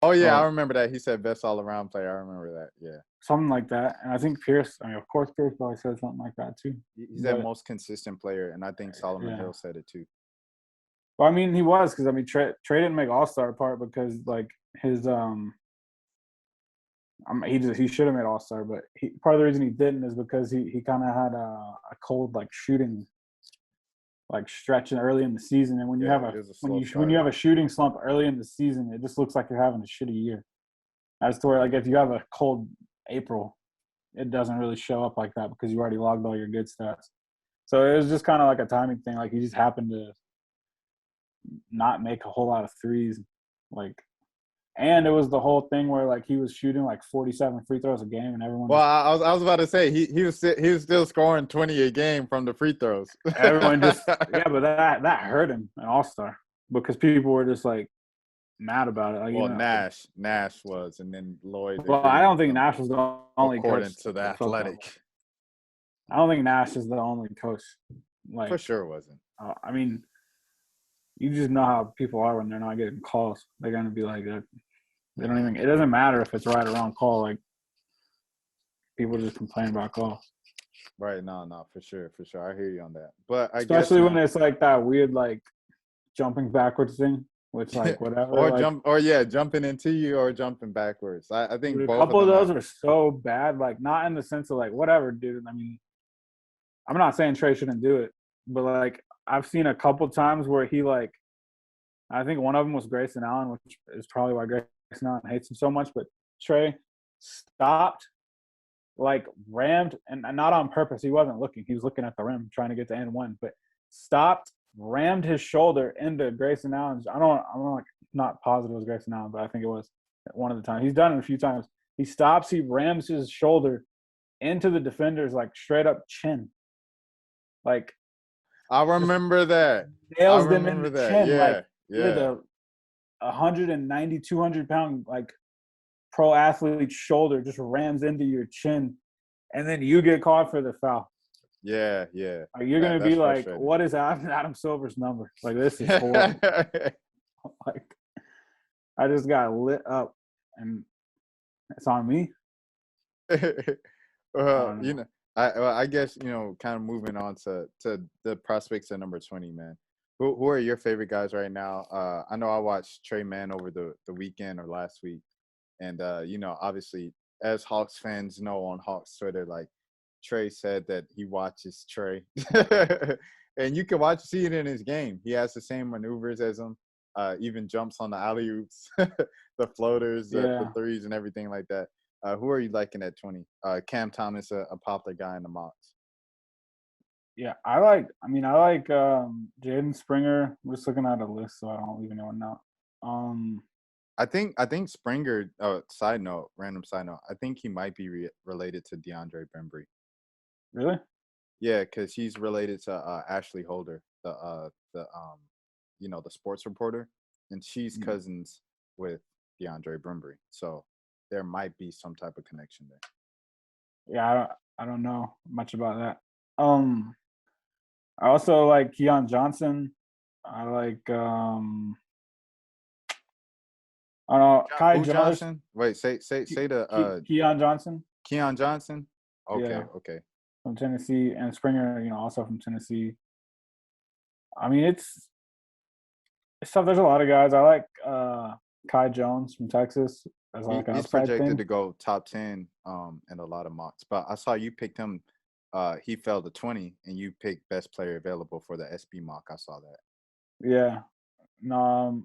Oh, yeah, I remember that. He said best all-around player. I remember that, yeah. Something like that. And I think Pierce, of course, Pierce probably said something like that, too. He's that most consistent player, and I think Solomon Hill said it, too. Well, I mean, he was, because, I mean, Trae didn't make All-Star part because, like, his he should have made All-Star, but part of the reason he didn't is because he kind of had a cold, like, shooting like stretching early in the season, and when you have a shooting slump early in the season, it just looks like you're having a shitty year. As to where like if you have a cold April, it doesn't really show up like that because you already logged all your good stats. So it was just kind of like a timing thing. Like he just happened to not make a whole lot of threes, like. And it was the whole thing where like he was shooting like 47 free throws a game, and everyone. Well, I was about to say he was still scoring 20 a game from the free throws. Everyone but that hurt him an All-Star because people were just like mad about it. Like, well, Nash was, and then Lloyd. Well, I don't think Nash was the only according coach to the Athletic. I don't think Nash is the only coach. Like for sure wasn't. I mean, you just know how people are when they're not getting calls. They're gonna be like that. They don't even. It doesn't matter if it's right or wrong call. Like people just complain about calls. Right. No, for sure. I hear you on that. But especially when it's like that weird, like jumping backwards thing, which like whatever. or like, jumping into you or jumping backwards. I think a both of couple of them those are. are so bad. Like not in the sense of like whatever, dude. I mean, I'm not saying Trae shouldn't do it, but like I've seen a couple times where he like, I think one of them was Grayson Allen, which is probably why Grayson Allen hates him so much. But Trae stopped, like rammed, and not on purpose. He wasn't looking. He was looking at the rim, trying to get to end one, but stopped, rammed his shoulder into Grayson Allen's. I'm like not positive it was Grayson Allen, but I think it was one of the times. He's done it a few times. He stops, he rams his shoulder into the defender's like straight up chin. Like I remember that. nails them in the chin. Yeah. With a 190, 200-pound like pro athlete shoulder just rams into your chin, and then you get caught for the foul. Yeah. Like, you're gonna be like, what is Adam Silver's number? Like this is horrible. Like I just got lit up, and it's on me. I guess kind of moving on to the prospects at number 20, man. Who are your favorite guys right now? I know I watched Trey Mann over the weekend or last week, and obviously as Hawks fans know on Hawks Twitter, like Trey said that he watches Trey, and you can see it in his game. He has the same maneuvers as him, even jumps on the alley oops, the floaters, the threes, and everything like that. Who are you liking at 20? Cam Thomas, a popular guy in the mocks. Yeah, I like Jaden Springer. I'm just looking at a list, so I don't even know now. I think Springer. Random side note. I think he might be related to DeAndre Bembry. Really? Yeah, because he's related to Ashley Holder, the sports reporter, and she's cousins with DeAndre Bembry. So there might be some type of connection there. Yeah, I don't know much about that. I also like Keon Johnson. I like I don't know, Kai Jones. Johnson? Wait, say the Keon Johnson. Keon Johnson? Okay, yeah. Okay. From Tennessee, and Springer, also from Tennessee. I mean, it's tough. There's a lot of guys. I like Kai Jones from Texas. He's projected to go top 10 in a lot of mocks. But I saw you picked him. He fell to 20, and you picked best player available for the SB mock. I saw that. Yeah. No.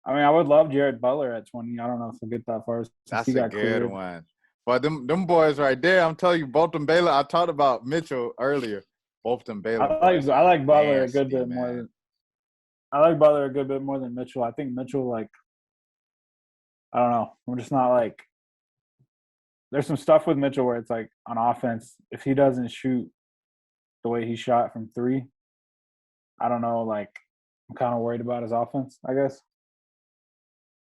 I mean, I would love Jared Butler at 20. I don't know if he'll get that far. That's a good one. But them boys right there, I'm telling you, Bolton Baylor. I talked about Mitchell earlier. Bolton Baylor. I like Butler a good bit more. I like Butler a good bit more than Mitchell. I think Mitchell, like, I don't know. I'm just not like. There's some stuff with Mitchell where it's like on offense, if he doesn't shoot the way he shot from three, I don't know. Like, I'm kind of worried about his offense, I guess.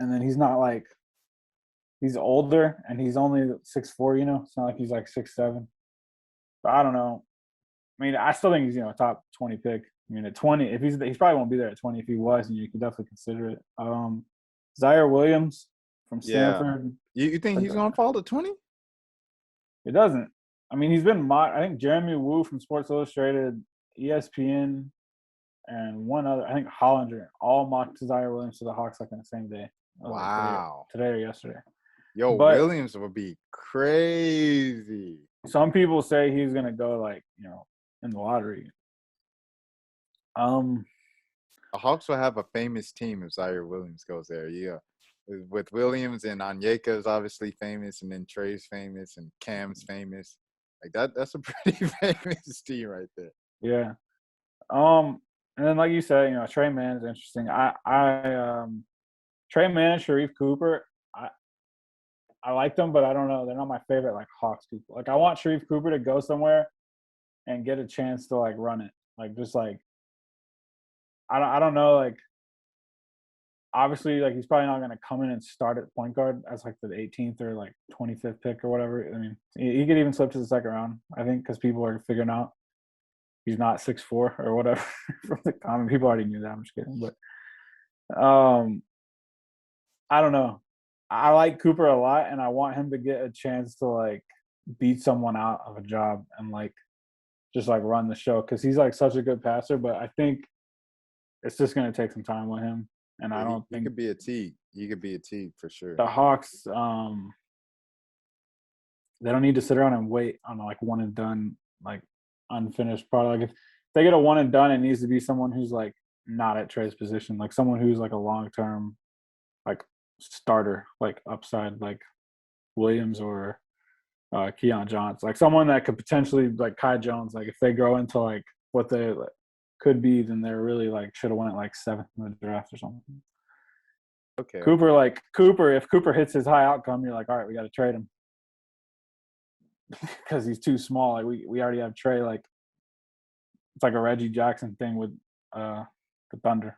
And then he's not like. He's older and he's only 6'4", It's not like he's like 6'7". But I don't know. I mean, I still think he's, top 20 pick. I mean, at 20, if he probably won't be there at 20. If he was, and you can definitely consider it. Zaire Williams from Stanford. You think he's going to fall to 20? It doesn't. I mean, he's been I think Jeremy Woo from Sports Illustrated, ESPN, and one other, I think Hollinger, all mocked Zaire Williams to the Hawks like on the same day. Wow. Like today or yesterday. But Williams would be crazy. Some people say he's gonna go like, in the lottery. The Hawks will have a famous team if Zaire Williams goes there. Yeah. With Williams and Onyeka is obviously famous, and then Trey's famous and Cam's famous. Like that's a pretty famous team right there. Yeah. And then like you said, Trey Mann is interesting. Trey Mann and Sharif Cooper, I like them, but I don't know. They're not my favorite, like, Hawks people. Like, I want Sharif Cooper to go somewhere and get a chance to, like, run it. Like, just, like, I don't know, like, obviously, like, he's probably not going to come in and start at point guard as, like, the 18th or, like, 25th pick or whatever. I mean, he could even slip to the second round, I think, because people are figuring out he's not 6'4" or whatever from the comment. People already knew that. I'm just kidding. But, I don't know. I like Cooper a lot, and I want him to get a chance to, like, beat someone out of a job and, like, just, like, run the show because he's, like, such a good passer. But I think it's just going to take some time with him. And yeah, I don't think he could be a T. He could be a T for sure. The Hawks, they don't need to sit around and wait on like one and done, like unfinished product. Like if they get a one and done, it needs to be someone who's like not at Trae's position, like someone who's like a long-term like starter, like upside, like Williams or Keon Johnson, like someone that could potentially, like Kai Jones, like if they grow into like what they could be, then they're really like should have won it like 7th in the draft or something. Okay. Cooper, if Cooper hits his high outcome, you're like, all right, we got to trade him because he's too small. Like we already have Trae. Like it's like a Reggie Jackson thing with the Thunder.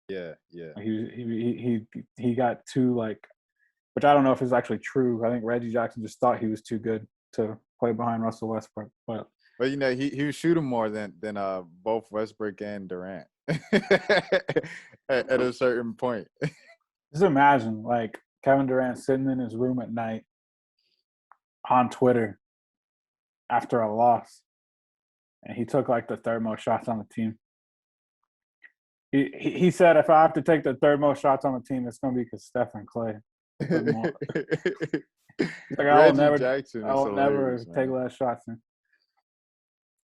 Yeah. Like he got too like, which I don't know if it's actually true. I think Reggie Jackson just thought he was too good to play behind Russell Westbrook. But you know, he was shooting more than both Westbrook and Durant at a certain point. Just imagine like Kevin Durant sitting in his room at night on Twitter after a loss, and he took like the third most shots on the team. He said, if I have to take the third most shots on the team, it's going to be because Steph and Clay. He's like, I will never take less shots.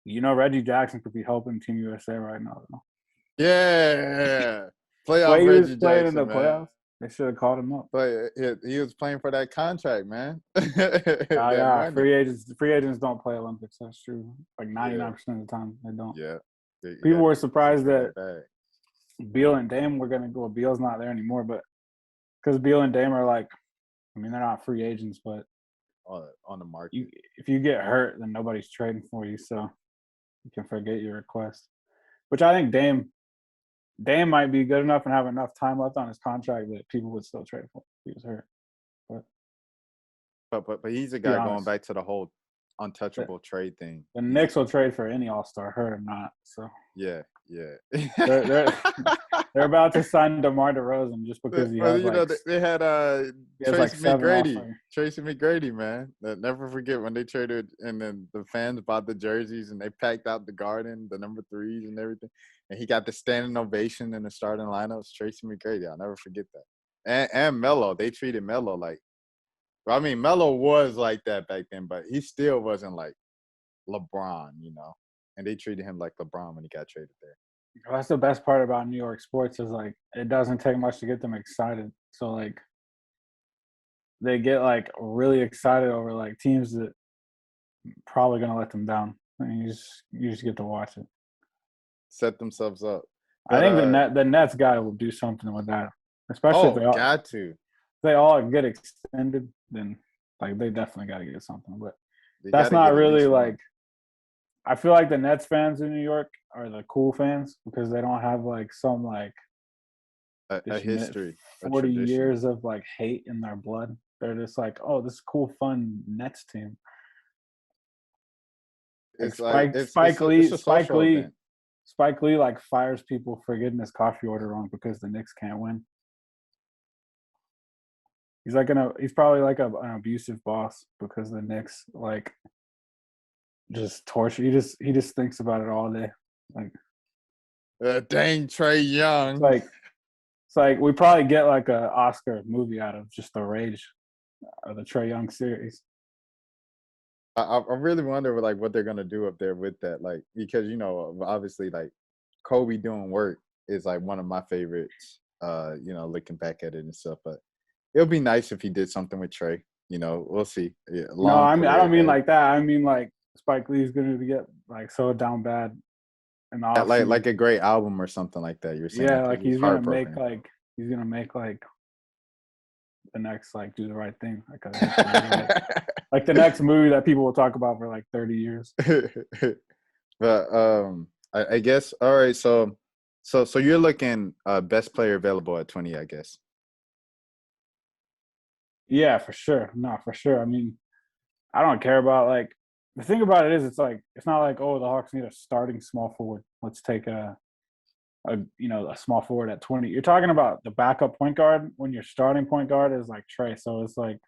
You know, Reggie Jackson could be helping Team USA right now. Though. Yeah, playoff Way he Reggie was playing Jackson, in the playoffs. They should have called him up. But he was playing for that contract, man. Yeah, free agents don't play Olympics. That's true. Like 99% of the time, they don't. Yeah. People were surprised that Beal and Dame were going to go. Well, Beal's not there anymore, but because Beal and Dame are like, I mean, they're not free agents, but on the market. If you get hurt, then nobody's trading for you, so you can forget your request. Which I think Dame might be good enough and have enough time left on his contract that people would still trade for if he was hurt. But he's a guy going back to the whole untouchable trade thing. The Knicks will trade for any All-Star, hurt or not. So yeah. they're about to sign DeMar DeRozan just because he has they had Tracy McGrady. Tracy McGrady, man. Never forget when they traded and then the fans bought the jerseys and they packed out the Garden, the number 3s and everything. And he got the standing ovation in the starting lineups. Tracy McGrady, I'll never forget that. And Melo, they treated Melo like. I mean, Melo was like that back then, but he still wasn't like LeBron, you know. And they treated him like LeBron when he got traded there. Well, that's the best part about New York sports is like it doesn't take much to get them excited. So like they get like really excited over like teams that probably gonna let them down. And you just get to watch it. Set themselves up. But, I think the Nets guy will do something with that, especially if they all get extended. Then like they definitely got to get something. But that's not really like. I feel like the Nets fans in New York are the cool fans because they don't have like some like a history, 40 years of like hate in their blood. They're just like, oh, this is cool, fun Nets team. It's Spike Lee like fires people for getting his coffee order wrong because the Knicks can't win. He's probably like an abusive boss because the Knicks like just torture. He just thinks about it all day. Like dang Trae Young. It's like we probably get like a Oscar movie out of just the rage of the Trae Young series. I really wonder like what they're gonna do up there with that, like because you know obviously like Kobe doing work is like one of my favorites. You know, looking back at it and stuff, but it'll be nice if he did something with Trae. You know, we'll see. Yeah, no, I mean I don't mean like that. I mean like Spike Lee's gonna get like so down bad, and like a great album or something like that. You're saying, yeah, like he's gonna make like the next like Do the Right Thing, like the next movie that people will talk about for like 30 years. But I guess all right. So you're looking best player available at 20, I guess. Yeah, for sure. No, for sure. I mean, I don't care about like. The thing about it is, it's like it's not like the Hawks need a starting small forward. Let's take a small forward at 20. You're talking about the backup point guard when your starting point guard is like Trae. So it's like,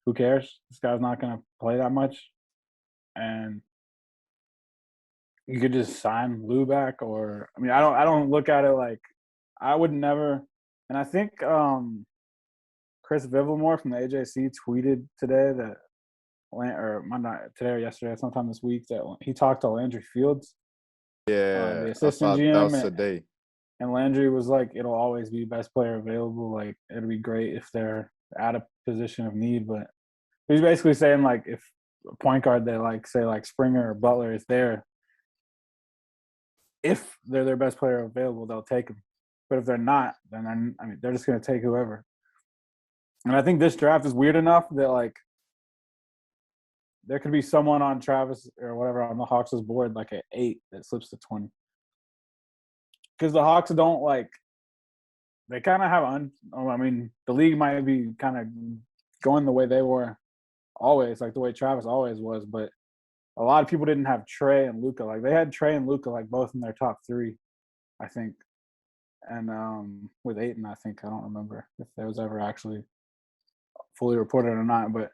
who cares? This guy's not going to play that much, and you could just sign Lou back, or I mean, I don't look at it like I would never. And I think Chris Vivlemore from the AJC tweeted today that, or not today or yesterday, sometime this week, that he talked to Landry Fields, the Yeah, I assistant saw that GM, was today. and Landry was like, "It'll always be best player available. Like, it'll be great if they're at a position of need." But he's basically saying like, if a point guard they like, say like Springer or Butler is there, if they're their best player available, they'll take him. But if they're not, then they're just going to take whoever. And I think this draft is weird enough that like there could be someone on Travis or whatever on the Hawks' board like at 8 that slips to 20. Because the Hawks don't like, they kind of have the league might be kind of going the way they were always, like the way Travis always was, but a lot of people didn't have Trae and Luka. Like they had Trae and Luka like both in their top 3, I think. And with Ayton, I think, I don't remember if there was ever actually fully reported or not, but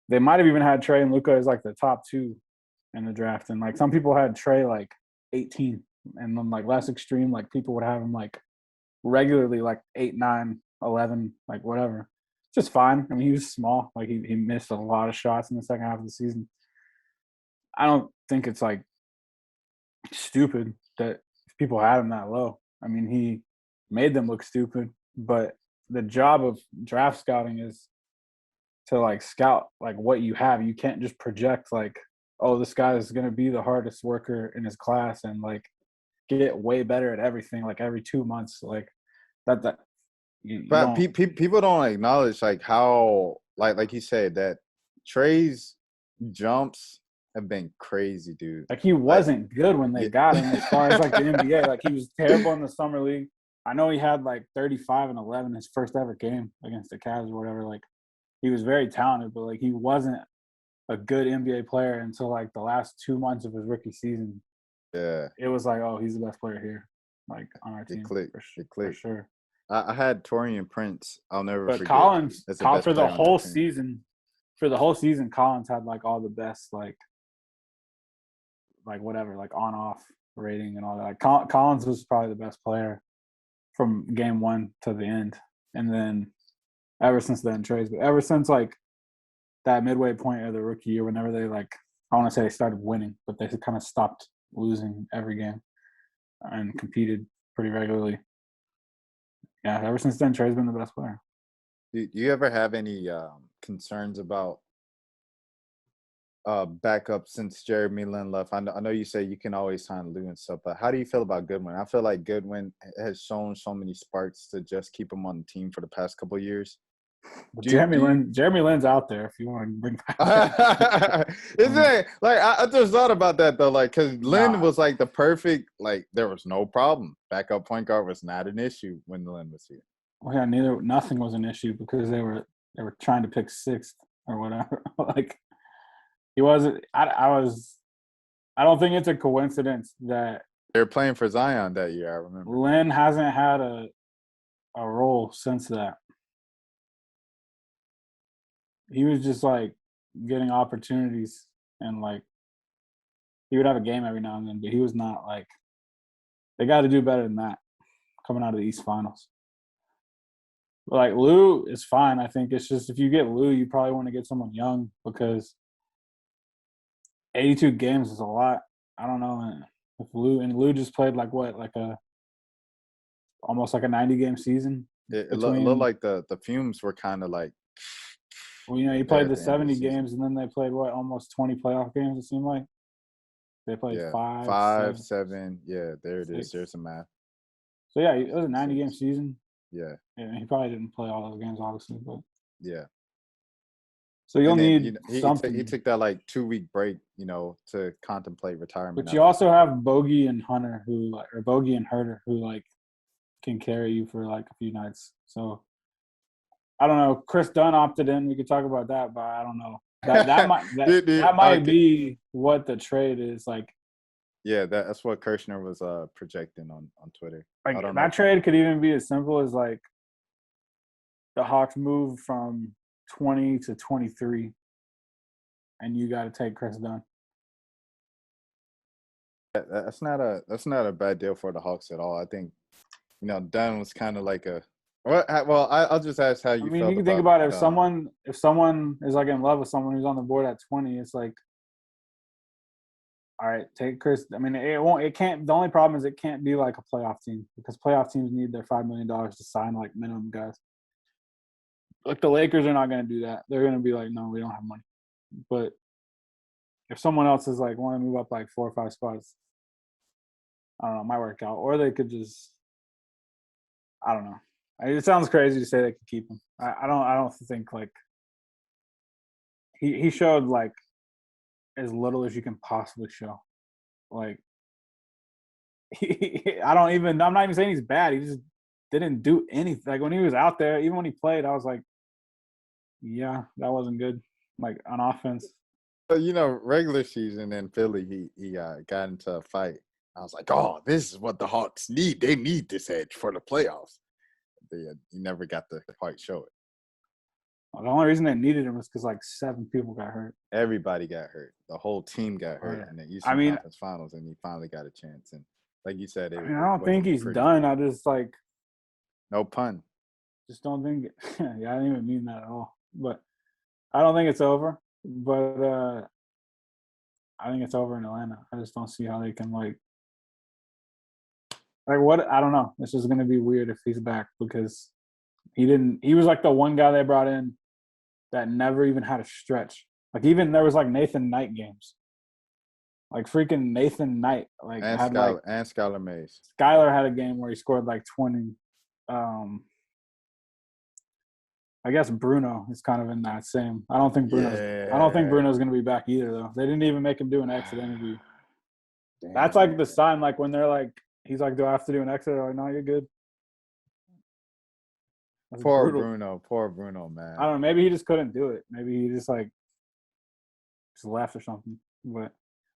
they might have even had Trae and Luka as like the top 2 in the draft. And like some people had Trae like 18, and then like less extreme, like people would have him like regularly like 8, 9, 11, like whatever. Just fine. I mean, he was small. Like he missed a lot of shots in the second half of the season. I don't think it's like stupid that people had him that low. I mean, he made them look stupid, but the job of draft scouting is to like scout like what you have. You can't just project like, oh, this guy is going to be the hardest worker in his class and like get way better at everything like every 2 months. Like that you But people don't acknowledge like how like you said that Trae's jumps have been crazy, dude. Like he wasn't good when they got him as far as like the NBA. Like he was terrible in the summer league. I know he had like 35 and 11 his first ever game against the Cavs or whatever. Like he was very talented, but like he wasn't a good NBA player until like the last 2 months of his rookie season. Yeah, it was like, oh, he's the best player here, like on our team. It clicked. For sure. I had Torian Prince. I'll never but forget. Collins, for the whole season. Collins had like all the best like whatever, like on off rating and all that. Like Collins was probably the best player from game 1 to the end, and then ever since then, Trae's. But ever since like that midway point of the rookie year, whenever they like, I want to say they started winning, but they kind of stopped losing every game and competed pretty regularly. Yeah, ever since then, Trae's been the best player. Do you ever have any concerns about backup since Jeremy Lin left? I know you say you can always sign Lou and stuff, but how do you feel about Goodwin? I feel like Goodwin has shown so many sparks to just keep him on the team for the past couple of years. Jeremy Lin's out there if you want to bring back. Isn't it like I just thought about that though, like because Lin was like the perfect, like there was no problem. Backup point guard was not an issue when Lin was here. Well, yeah, nothing was an issue because they were trying to pick 6th or whatever. Like he wasn't. I don't think it's a coincidence that they were playing for Zion that year. I remember Lin hasn't had a role since that. He was just like getting opportunities and like he would have a game every now and then, but he was not like, they got to do better than that coming out of the East Finals. But like Lou is fine. I think it's just if you get Lou, you probably want to get someone young because 82 games is a lot. I don't know if Lou just played like what, like almost like a 90-game season. It looked like the fumes were kind of like. Well, he played the 70 games, and then they played what, almost 20 playoff games. It seemed like they played 5, 7. Yeah, there it is. There's some math. So yeah, it was a 90-game season. Yeah. He probably didn't play all those games, obviously, but yeah. So you'll need something. He took that like 2-week break, to contemplate retirement. But you also have Bogey and Hunter or Bogey and Herter who like can carry you for like a few nights. So I don't know. Chris Dunn opted in. We could talk about that, but I don't know. That might be what the trade is like. Yeah, that's what Kirshner was projecting on Twitter. Like that trade could even be as simple as like the Hawks move from 20 to 23, and you got to take Chris Dunn. That's not a bad deal for the Hawks at all. I think Dunn was kind of like a. Well, I'll just ask how you felt you can think about it. If someone is like in love with someone who's on the board at 20, it's like, all right, take Chris. I mean, it can't. The only problem is it can't be like a playoff team because playoff teams need their $5 million to sign like minimum guys. Like the Lakers are not going to do that. They're going to be like, no, we don't have money. But if someone else is like want to move up like 4 or 5 spots, I don't know, it might work out. Or they could just, I don't know. It sounds crazy to say they could keep him. I don't think like he showed like as little as you can possibly show. Like I'm not even saying he's bad. He just didn't do anything. Like when he was out there, even when he played, I was like, yeah, that wasn't good. Like on offense. Regular season in Philly, he got into a fight. I was like, oh, this is what the Hawks need. They need this edge for the playoffs. He never got to quite show it. Well, the only reason they needed him was because like 7 people got hurt. Everybody got hurt. The whole team got hurt in the Eastern Conference Finals, and he finally got a chance. And like you said, I don't think he's done. I just like no pun. Just don't think. Yeah, I didn't even mean that at all. But I don't think it's over. But I think it's over in Atlanta. I just don't see how they can like what. I don't know. This is going to be weird if he's back because he was like the one guy they brought in that never even had a stretch. Like even there was like Nathan Knight games. Like freaking Nathan Knight. Like and had Skylar Mays. Skylar had a game where he scored like 20. I guess Bruno is kind of in that same. I don't think Bruno's going to be back either though. They didn't even make him do an exit interview. Damn. That's like the sign. Like when they're like, he's like, "Do I have to do an exit?" They're like, "No, you're good." That's poor brutal. Bruno, man. I don't know. Maybe he just couldn't do it. Maybe he just left or something. But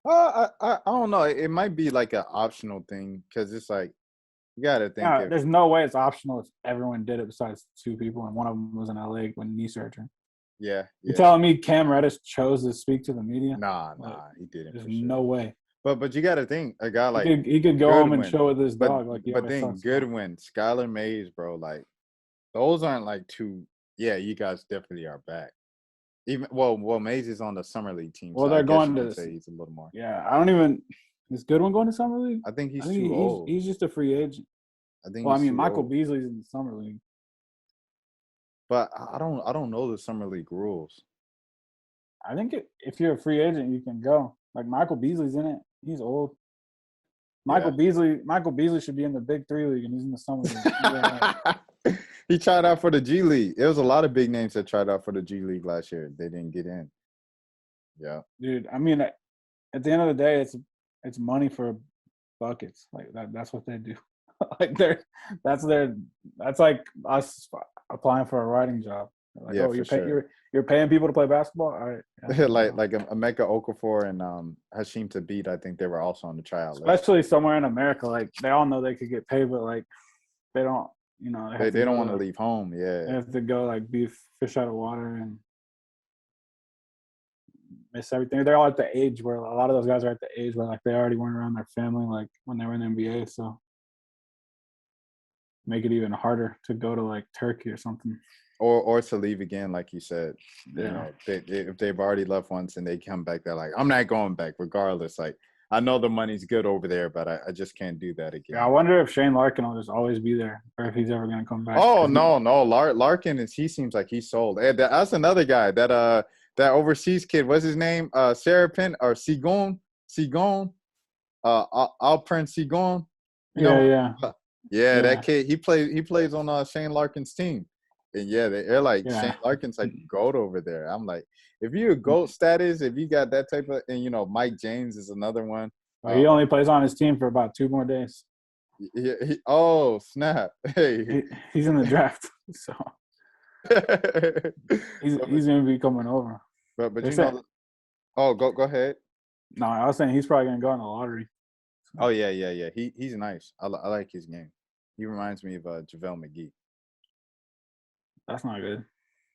I don't know. It might be like an optional thing because it's like you got to think. There's no way it's optional if everyone did it besides 2 people, and one of them was in LA with knee surgery. Yeah. You're telling me Cam Reddish chose to speak to the media? Nah, he didn't. There's no way. But you got to think a guy like he could go home and show with his dog. But then Goodwin, Skylar Mays, bro, like those aren't like 2. Yeah, you guys definitely are back. Even Mays is on the summer league team. Well, so they're going to say he's a little more. Yeah, I don't even. Is Goodwin going to summer league? I think he's too old. He's just a free agent. I think. Michael old. Beasley's in the summer league. But I don't know the summer league rules. I think if you're a free agent, you can go. Like Michael Beasley's in it. He's old. Michael Beasley should be in the Big 3 league, and he's in the summer league. He tried out for the G League. There was a lot of big names that tried out for the G League last year. They didn't get in. Yeah, dude. I mean, at the end of the day, it's money for buckets. Like that's what they do. Like that's like us applying for a writing job. Like, you're paying people to play basketball. All right. Yeah, like Emeka Okafor and Hashim Thabit, I think they were also on the tryout list. Especially somewhere in America, like they all know they could get paid, but like they don't. They don't want to leave home. Yeah, they have to go like be fish out of water and miss everything. They're all at the age where a lot of those guys are at the age where like they already weren't around their family like when they were in the NBA. So make it even harder to go to like Turkey or something. Or to leave again, like you said. Yeah. If they've already left once and they come back, they're like, I'm not going back regardless. Like, I know the money's good over there, but I just can't do that again. Yeah, I wonder if Shane Larkin will just always be there or if he's ever going to come back. Oh, no. Larkin he seems like he's sold. That's another guy, that overseas kid. What's his name? Serapin or Sigon? Alpern Sigon? Yeah, that kid, he plays on Shane Larkin's team. And they're like, Shane Larkin's like GOAT over there. I'm like, if you're GOAT status, if you got that type of, and Mike James is another one. He only plays on his team for about 2 more days. Oh, snap. Hey. He's in the draft, so he's going to be coming over. But go ahead. No, I was saying he's probably going to go in the lottery. Oh, yeah. He's nice. I like his game. He reminds me of JaVale McGee. That's not good.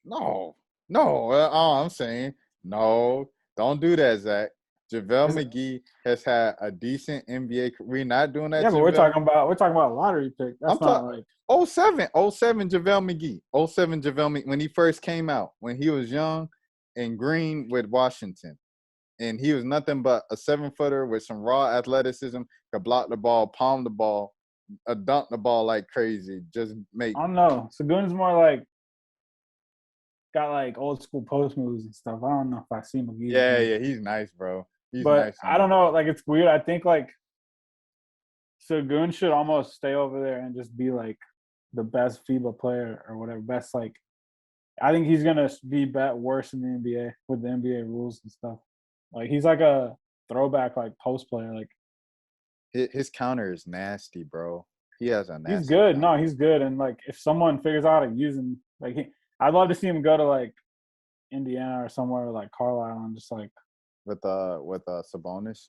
No. I'm saying no. Don't do that, Zach. JaVale McGee has had a decent NBA. We're not doing that. Yeah, but we're talking about a lottery pick. That's not like 07 JaVale McGee. 07 JaVale McGee when he first came out, when he was young and green with Washington. And he was nothing but a 7-footer with some raw athleticism, could block the ball, palm the ball, dunk the ball like crazy. Just make. I don't know. Sagun's more like got like old school post moves and stuff. I don't know if I see McGee. Yeah, he's nice, bro. He's but nice. I don't know. Like it's weird. I think like Sagun should almost stay over there and just be like the best FIBA player or whatever. Best like. I think he's gonna be worse in the NBA with the NBA rules and stuff. Like he's like a throwback like post player. Like his counter is nasty, bro. He has a nasty. He's good. Counter. No, he's good. And like if someone figures out how to use him, like I'd love to see him go to like Indiana or somewhere like Carlisle and just like with Sabonis.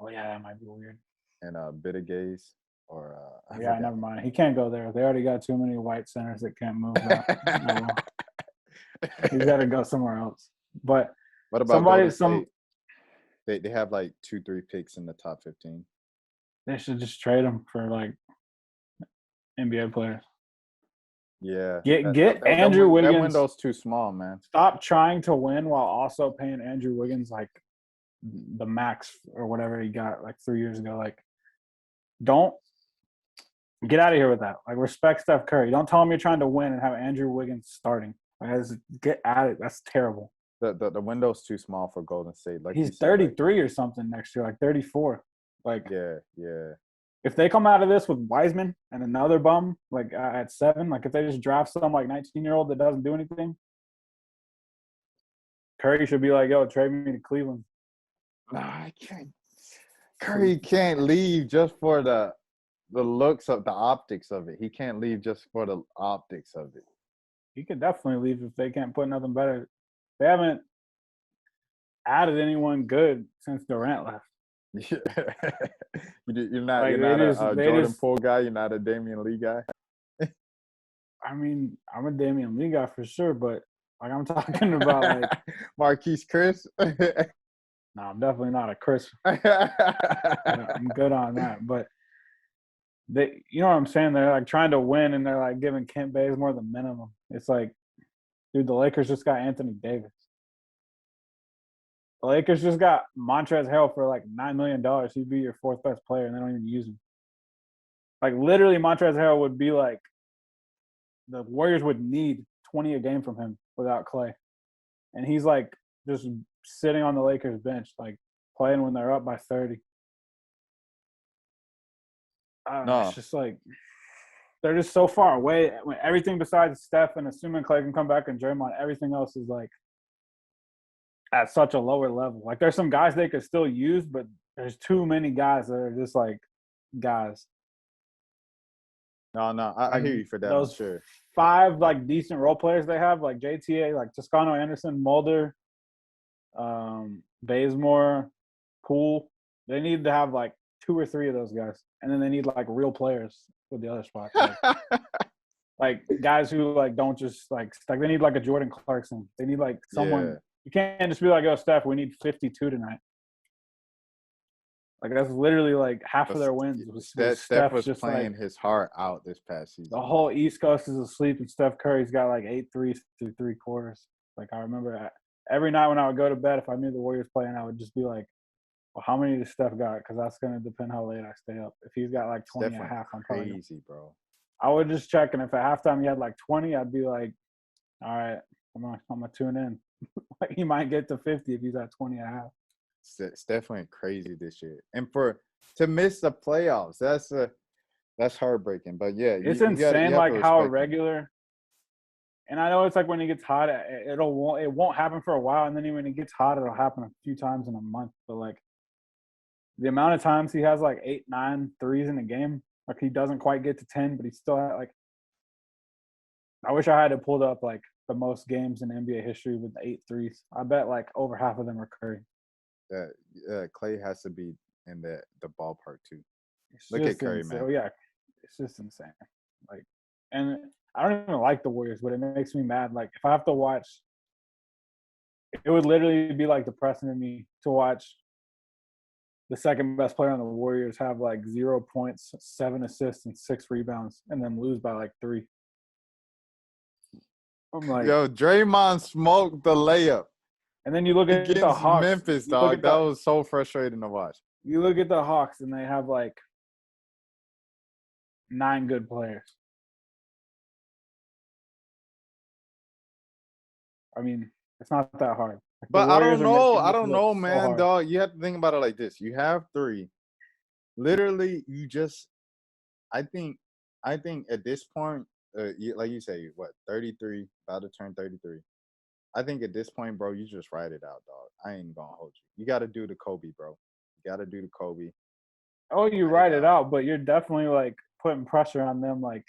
Oh yeah, that might be weird. And Bittergaze or never mind. He can't go there. They already got too many white centers that can't move. He's got to go somewhere else. But what about They have like 2-3 picks in the top 15. They should just trade them for like NBA players. Yeah. Get Andrew Wiggins. That window's too small, man. Stop trying to win while also paying Andrew Wiggins like the max or whatever he got like 3 years ago. Like, don't get out of here with that. Like, respect Steph Curry. Don't tell him you're trying to win and have Andrew Wiggins starting. Like, get at it. That's terrible. The window's too small for Golden State. Like he's 33 or something next year, like 34. Like yeah. If they come out of this with Wiseman and another bum like at 7, like if they just draft some like 19-year-old that doesn't do anything, Curry should be like, yo, trade me to Cleveland. Nah, I can't. Curry can't leave just for the looks of the optics of it. He can't leave just for the optics of it. He could definitely leave if they can't put nothing better. They haven't added anyone good since Durant left. You're not a Jordan Poole guy. You're not a Damian Lee guy. I mean, I'm a Damian Lee guy for sure, but like I'm talking about like Marquise Chris. No, I'm definitely not a Chris. I'm good on that, but they, you know what I'm saying? They're like trying to win, and they're like giving Kent Bazemore the minimum. It's like, dude, the Lakers just got Anthony Davis. The Lakers just got Montrezl Harrell for like $9 million. He'd be your 4th best player, and they don't even use him. Like, literally, Montrezl Harrell would be like, the Warriors would need 20 a game from him without Clay. And he's like just sitting on the Lakers bench, like playing when they're up by 30. It's just like they're just so far away. Everything besides Steph and assuming Clay can come back and Draymond, everything else is like at such a lower level. Like there's some guys they could still use, but there's too many guys that are just like guys. No, I hear you for that. Those I'm sure 5 like decent role players they have, like JTA, like Toscano Anderson, Mulder, Bazemore, Poole. They need to have like 2 or 3 of those guys, and then they need like real players with the other spots. Like guys who like don't just like they need like a Jordan Clarkson. They need like someone. Yeah. You can't just be like, "Oh, Steph, we need 52 tonight." Like that's literally like half of their wins. Steph was just playing his heart out this past season. The whole East Coast is asleep, and Steph Curry's got like 8 threes through 3 quarters. Like I remember every night when I would go to bed, if I knew the Warriors playing, I would just be like, "Well, how many does Steph got?" Because that's gonna depend how late I stay up. If he's got like 20 at half, I'm probably crazy, bro. I would just check, and if at halftime he had like 20, I'd be like, "All right, I'm gonna tune in." Like he might get to 50 if he's at 20 at half. Steph went crazy this year, and to miss the playoffs, that's heartbreaking. But yeah, it's insane, like how regular. And I know it's like when it gets hot, it won't happen for a while, and then when it gets hot, it'll happen a few times in a month. But like the amount of times he has like 8, 9 threes in a game, like he doesn't quite get to 10, but he's still like. I wish I had to pulled up like the most games in NBA history with 8 threes. I bet like over half of them are Curry. Clay has to be in the ballpark too. Look at Curry, man. Oh yeah, it's just insane. Like, and I don't even like the Warriors, but it makes me mad. Like if I have to watch it would literally be like depressing to me to watch the second best player on the Warriors have like 0 points, 7 assists, and 6 rebounds, and then lose by like 3. I'm like, yo, Draymond smoked the layup. And then you look at the against Hawks. Memphis, dog. That was so frustrating to watch. You look at the Hawks, and they have like 9 good players. I mean, it's not that hard. Like, but I don't know, man, dog. You have to think about it like this. You have 3. Literally, you just I think at this point, like you say, what, 33, about to turn 33. I think at this point, bro, you just ride it out, dog. I ain't gonna hold you. You got to do the Kobe, bro. You got to do the Kobe. Oh, you ride it out, but you're definitely like putting pressure on them. Like,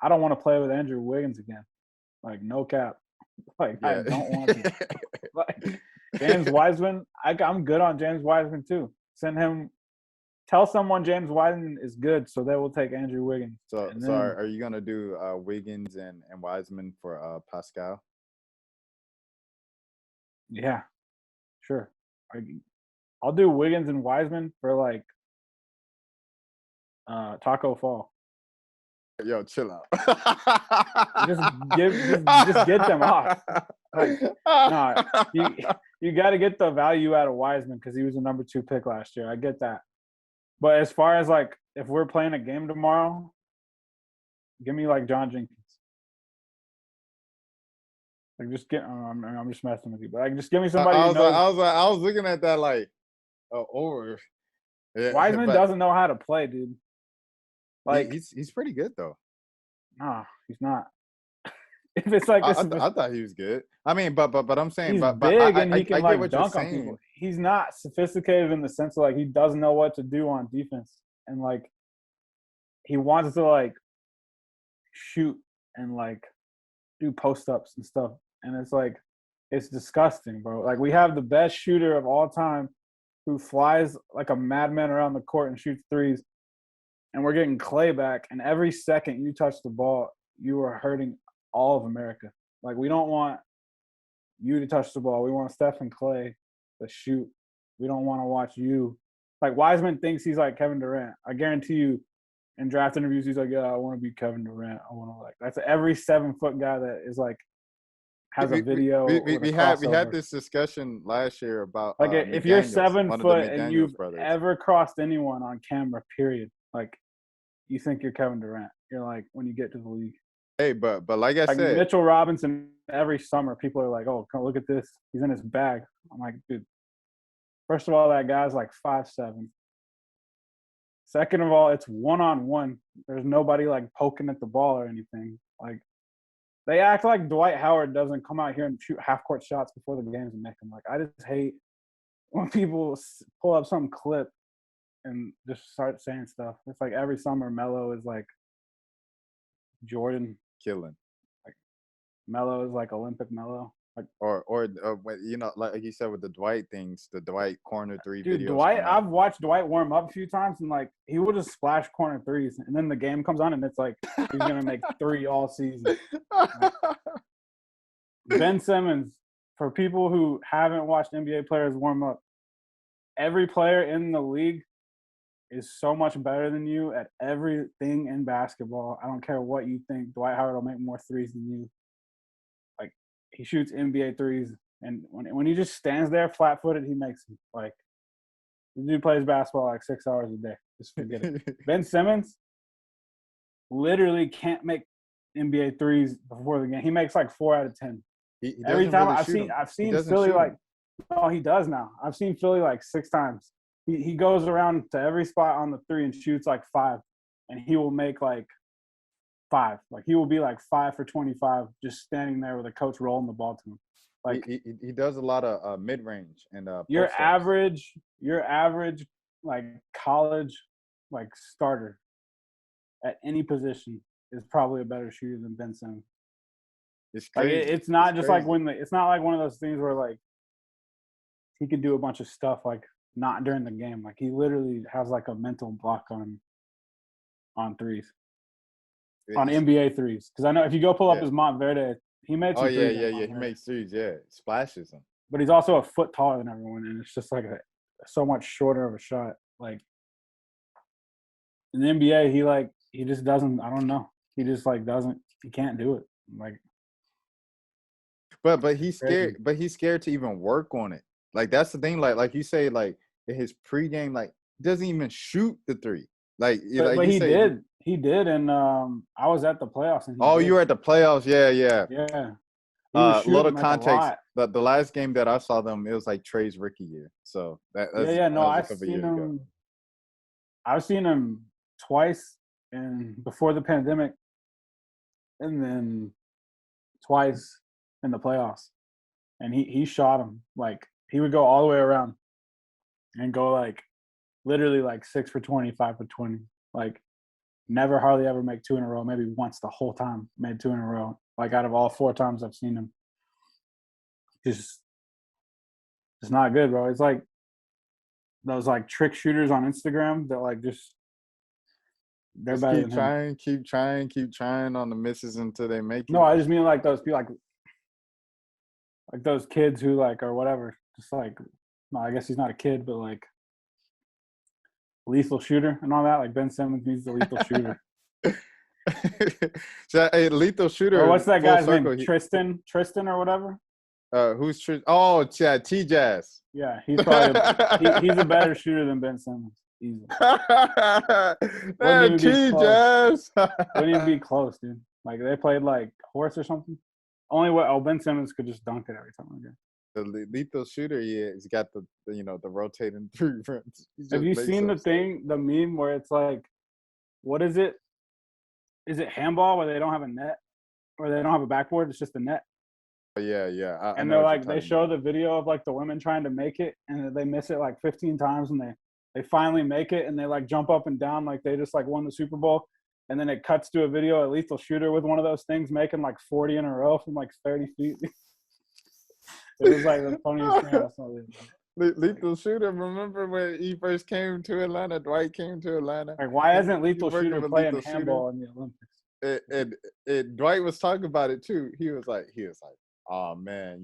I don't want to play with Andrew Wiggins again. Like, no cap. Like, yeah. I don't want to. Like, James Wiseman, I'm good on James Wiseman too. Tell someone James Wiseman is good, so they will take Andrew Wiggins. So are you gonna do Wiggins and Wiseman for Pascal? Yeah, sure. I'll do Wiggins and Wiseman for like Taco Fall. Yo, chill out. just get them off. Like, nah, you got to get the value out of Wiseman because he was a number 2 pick last year. I get that. But as far as like, if we're playing a game tomorrow, give me like John Jenkins. Like, just get. I'm just messing with you, but like, just give me somebody. I was looking at that like, over. Yeah, Wiseman doesn't know how to play, dude. Like, he's pretty good though. Nah, he's not. If it's like this, I thought he was good. I mean, but I'm saying, he's but big and he can like dunk on people. He's not sophisticated in the sense of like he doesn't know what to do on defense, and like he wants to like shoot and like do post ups and stuff, and it's like it's disgusting, bro. Like, we have the best shooter of all time who flies like a madman around the court and shoots threes, and we're getting Clay back, and every second you touch the ball, you are hurting all of America. Like, we don't want you to touch the ball. We want Steph and Clay to shoot. We don't want to watch you. Like, Wiseman thinks he's like Kevin Durant. I guarantee you, in draft interviews, he's like, yeah, I want to be Kevin Durant. I want to like. That's every 7-foot guy that is like has a video. We had this discussion last year about like if you're 7 foot and you've ever crossed anyone on camera, period. Like, you think you're Kevin Durant. You're like, when you get to the league. Hey, but like I said, Mitchell Robinson, every summer, people are like, oh, come look at this. He's in his bag. I'm like, dude, first of all, that guy's like 5'7". Second of all, it's one-on-one. There's nobody like poking at the ball or anything. Like, they act like Dwight Howard doesn't come out here and shoot half-court shots before the games and make them. Like, I just hate when people pull up some clip and just start saying stuff. It's like every summer Melo is like Jordan killing. Like, Melo is like Olympic Melo. Like, or you know, like you said with the Dwight things, the Dwight corner 3 videos. Dwight, I've watched Dwight warm up a few times, and like he will just splash corner 3s, and then the game comes on, and it's like he's gonna make 3 all season. Like, Ben Simmons, for people who haven't watched NBA players warm up, every player in the league is so much better than you at everything in basketball. I don't care what you think. Dwight Howard will make more 3s than you. Like, he shoots NBA 3s, and when he just stands there flat-footed, he makes them. Like, the dude plays basketball like 6 hours a day. Just forget it. Ben Simmons literally can't make NBA 3s before the game. He makes like 4 out of 10. Every time really I've seen Philly like, no, he does now. I've seen Philly like 6 times. He goes around to every spot on the 3 and shoots like 5, and he will make like 5. Like, he will be like 5 for 25 just standing there with a coach rolling the ball to him. Like, he does a lot of mid range and your average like college like starter at any position is probably a better shooter than Ben Simmons. It's crazy. Like, it's not just crazy. Like it's not like one of those things where like he could do a bunch of stuff like not during the game. Like, he literally has like a mental block on 3s. On NBA 3s. Because I know if you go pull up his Montverde, he made some 3s. Yeah. He makes 3s, yeah. Splashes them. but he's also a foot taller than everyone, and it's just like so much shorter of a shot. Like in the NBA, he just doesn't. I don't know. He just doesn't. He can't do it. Like, but he's scared. But he's scared to even work on it. Like that's the thing. Like you say, like in his pregame, like he doesn't even shoot the three. Like, but he did. He did, and I was at the playoffs. And you were at the playoffs. Yeah. Yeah. He was shooting little like context. a lot. The last game that I saw them, it was like Trae's rookie year. So that's No, I've seen him. I've seen him twice, and before the pandemic, and then twice in the playoffs. And he shot him like he would go all the way around and go like literally like 6 for 20, 5 for 20. Like never hardly ever make 2 in a row. Maybe once the whole time made 2 in a row. Like out of all 4 times I've seen him. It's not good, bro. It's like those like trick shooters on Instagram that like they're just better keep than trying, keep trying on the misses until they make it. No, I just mean like those people like those kids who like or whatever. Just like no, I guess he's not a kid, but like lethal shooter and all that. Like Ben Simmons needs the lethal shooter. So a lethal shooter. Or what's that guy's name? Tristan or whatever. Who's Tristan? Oh, yeah, T-Jazz. Yeah, he's probably he's a better shooter than Ben Simmons. Easily. T-Jazz. Wouldn't even be close, dude. Like they played like horse or something. Only Ben Simmons could just dunk it every time again. The lethal shooter, yeah, he's got the rotating 3 rims. Have you seen the meme where it's like, what is it? Is it handball where they don't have a net or they don't have a backboard? It's just a net. Yeah. And they're like, they show the video of like the women trying to make it and they miss it like 15 times and they finally make it and they like jump up and down like they just like won the Super Bowl. And then it cuts to a video of lethal shooter with one of those things making like 40 in a row from like 30 feet. It was like the funniest thing I saw. Lethal shooter. Remember when he first came to Atlanta? Dwight came to Atlanta. Like, why isn't lethal shooter playing handball in the Olympics? And Dwight was talking about it too. He was like, oh man,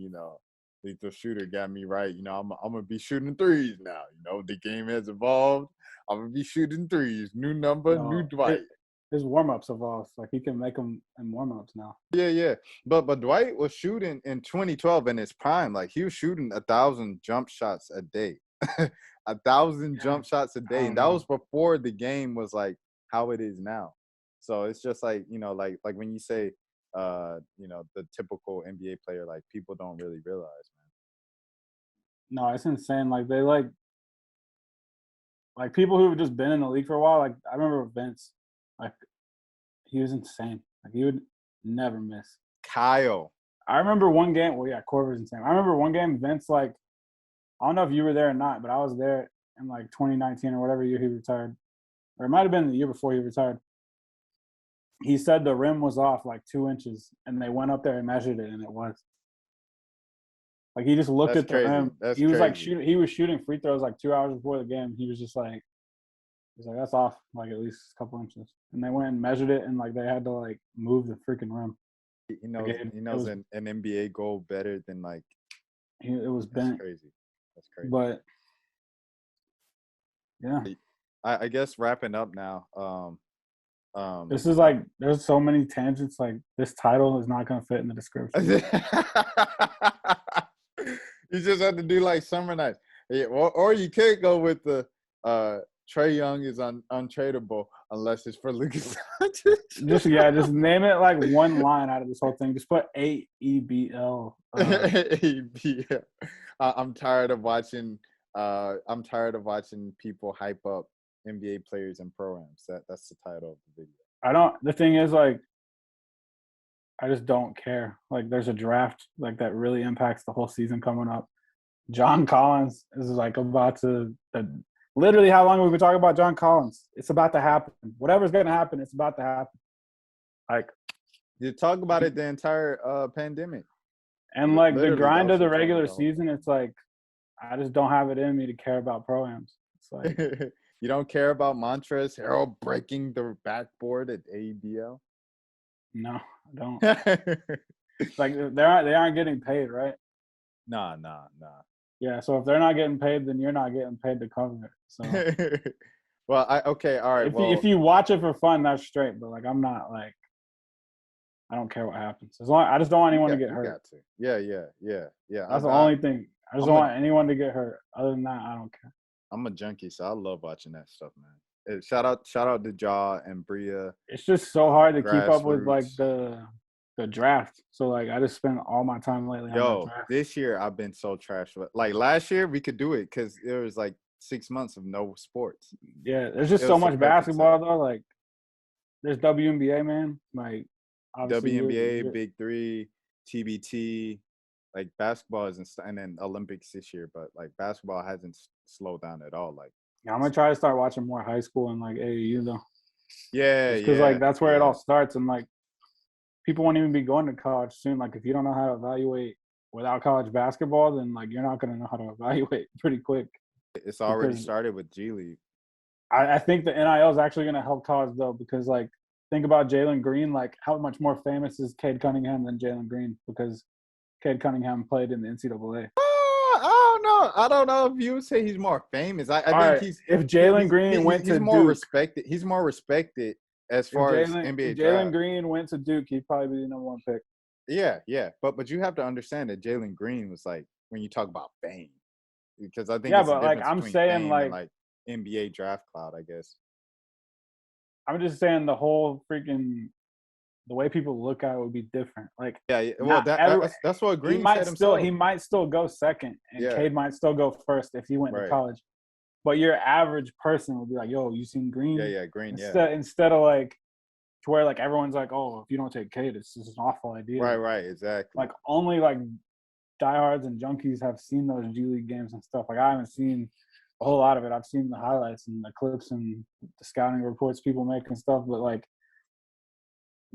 lethal shooter got me right. I'm gonna be shooting threes now. The game has evolved. I'm gonna be shooting threes. New number, new Dwight. His warm-ups evolved. Like he can make them in warm-ups now. Yeah. But Dwight was shooting in 2012 in his prime. Like he was shooting 1,000 jump shots a day. 1,000 jump shots a day. And that was before the game was like how it is now. So it's just like, like when you say the typical NBA player, like people don't really realize, man. No, it's insane. Like they like people who have just been in the league for a while. Like I remember Vince. Like he was insane. Like he would never miss. Kyle. I remember one game. Well, yeah, Korver's insane. I remember one game. Vince, like, I don't know if you were there or not, but I was there in like 2019 or whatever year he retired, or it might have been the year before he retired. He said the rim was off like 2 inches, and they went up there and measured it, and it was. Like he just looked at the rim. He was like shooting. He was shooting free throws like 2 hours before the game. He was just like. He's like, that's off like at least a couple inches. And they went and measured it and like they had to like move the freaking rim. He knows an NBA goal better than like it was bent. That's crazy. But yeah. I guess wrapping up now. This is like there's so many tangents, like this title is not gonna fit in the description. You just have to do like summer nights. Yeah, or you could go with the Trae Young is untradeable unless it's for Lucas. just name it like one line out of this whole thing. Just put AEBL. AEBL. I'm tired of watching people hype up NBA players and programs. That's the title of the video. The thing is like I just don't care. Like there's a draft like that really impacts the whole season coming up. John Collins is like about to literally, how long have we been talking about John Collins? It's about to happen. Whatever's going to happen, it's about to happen. Like you talk about it the entire pandemic, and like the grind of the regular season. It's like I just don't have it in me to care about pro-ams. It's like you don't care about Montrezl Harrell breaking the backboard at AEBL. No, I don't. Like they aren't getting paid, right? Nah. Yeah, so if they're not getting paid, then you're not getting paid to cover it. So well, okay, all right. if you watch it for fun, that's straight. But like, I'm not like, I don't care what happens. As long I just don't want anyone to get hurt. Got to. Yeah. That's the only thing. I just don't want anyone to get hurt. Other than that, I don't care. I'm a junkie, so I love watching that stuff, man. Shout out to Ja and Bria. It's just so hard to keep up with like the draft. So like I just spend all my time lately on the draft. This year I've been so trash. Like last year we could do it because there was like 6 months of no sports. Yeah, there's just so much basketball though. Like there's WNBA, man. Like WNBA, Big Three, TBT. Like basketball isn't, and then Olympics this year, but like basketball hasn't slowed down at all. Like I'm gonna try to start watching more high school and like AAU though. Yeah, because like that's where it all starts, and like people won't even be going to college soon. Like if you don't know how to evaluate without college basketball, then like you're not gonna know how to evaluate pretty quick. It's already started with G League. I think the NIL is actually gonna help college though, because like think about Jalen Green. Like how much more famous is Cade Cunningham than Jalen Green? Because Cade Cunningham played in the NCAA. I don't know if you would say he's more famous. I think right. he's. If Jalen Green went to more Duke, respected. He's more respected as far as NBA. If Jalen Green went to Duke, he'd probably be the number one pick. Yeah. But you have to understand that Jalen Green was like when you talk about fame, because I think but like I'm saying like NBA draft cloud, I guess. I'm just saying the whole freaking. The way people look at it would be different. Like, well, that's what Green said himself. He might still go second, and Cade might still go first if he went to college. But your average person would be like, "Yo, you seen Green?" Yeah, Green. Instead of like, to where like everyone's like, "Oh, if you don't take Cade, it's just an awful idea." Right, exactly. Like only like diehards and junkies have seen those G League games and stuff. Like I haven't seen a whole lot of it. I've seen the highlights and the clips and the scouting reports people make and stuff, but like.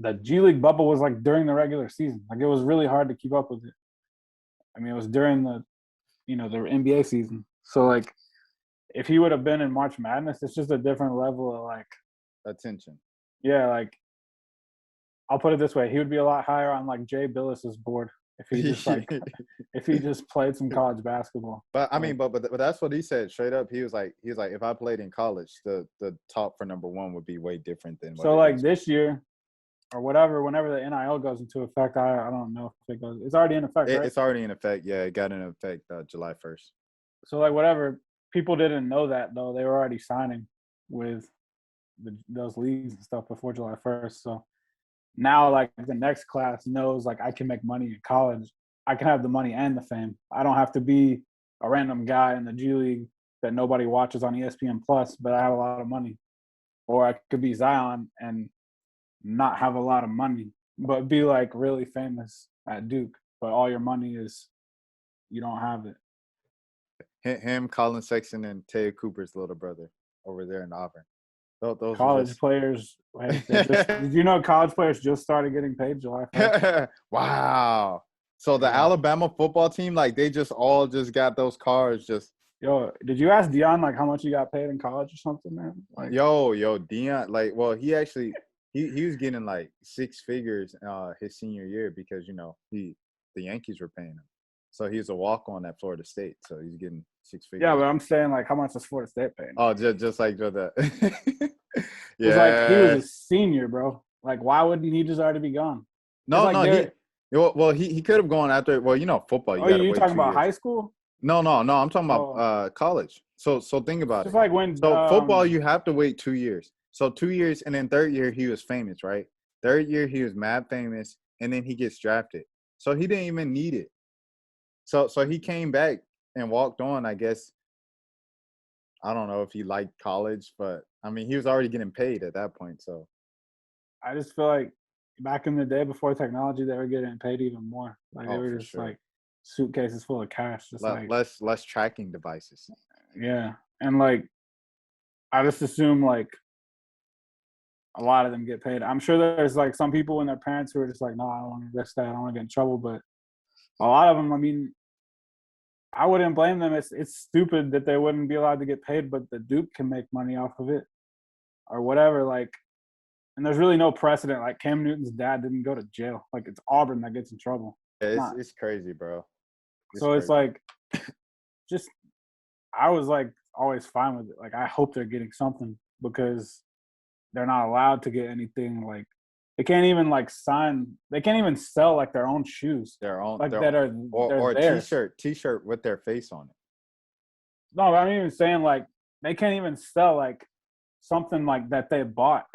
The G League bubble was like during the regular season. Like it was really hard to keep up with it. I mean, it was during the NBA season. So like, if he would have been in March Madness, it's just a different level of like attention. Yeah, like I'll put it this way: he would be a lot higher on like Jay Billis's board if he just like if he just played some college basketball. But I mean, but that's what he said straight up. He was like, if I played in college, the talk for number one would be way different than. So like this year. Or whatever, whenever the NIL goes into effect, I don't know if it goes. It's already in effect, right? It's already in effect. Yeah, it got in effect July 1st. So like whatever, people didn't know that though. They were already signing with those leagues and stuff before July 1st. So now like the next class knows like I can make money in college. I can have the money and the fame. I don't have to be a random guy in the G League that nobody watches on ESPN Plus, but I have a lot of money. Or I could be Zion and not have a lot of money, but be like really famous at Duke, but all your money is you don't have it. Him, Colin Sexton, and Taya Cooper's little brother over there in Auburn. Those college players. Did you know college players just started getting paid July 1st? Wow. So the Alabama football team, like they just all got those cars. Just did you ask Deion like how much he got paid in college or something, man? Like, Deion, like, well, he actually. He was getting like 6 figures his senior year because the Yankees were paying him, so he was a walk-on at Florida State, so he's getting 6 figures. Yeah, but I'm saying like how much does Florida State pay him? Oh, just like that. It's like he was a senior, bro. Like why wouldn't he just already be gone? He could have gone after. Well, football. You talking about high school? No. I'm talking about college. So think about it. It's like when football, you have to wait 2 years. So 2 years, and then third year he was famous, right? Third year he was mad famous, and then he gets drafted. So he didn't even need it. So he came back and walked on, I guess. I don't know if he liked college, but I mean he was already getting paid at that point. So I just feel like back in the day before technology, they were getting paid even more. Like they were just like suitcases full of cash, just like less tracking devices. Yeah, and like I just assume like. A lot of them get paid. I'm sure there's like some people and their parents who are just like, no, I don't want to risk that. I don't want to get in trouble. But a lot of them, I mean, I wouldn't blame them. It's stupid that they wouldn't be allowed to get paid, but the Duke can make money off of it or whatever. Like, and there's really no precedent. Like Cam Newton's dad didn't go to jail. Like it's Auburn that gets in trouble. Yeah, it's crazy, bro. So it's like, just I was like always fine with it. Like I hope they're getting something because they're not allowed to get anything. Like they can't even like sign. They can't even sell like their own shoes. Their own like their, that are or theirs. t-shirt with their face on it. No, I'm even saying like they can't even sell like something like that they bought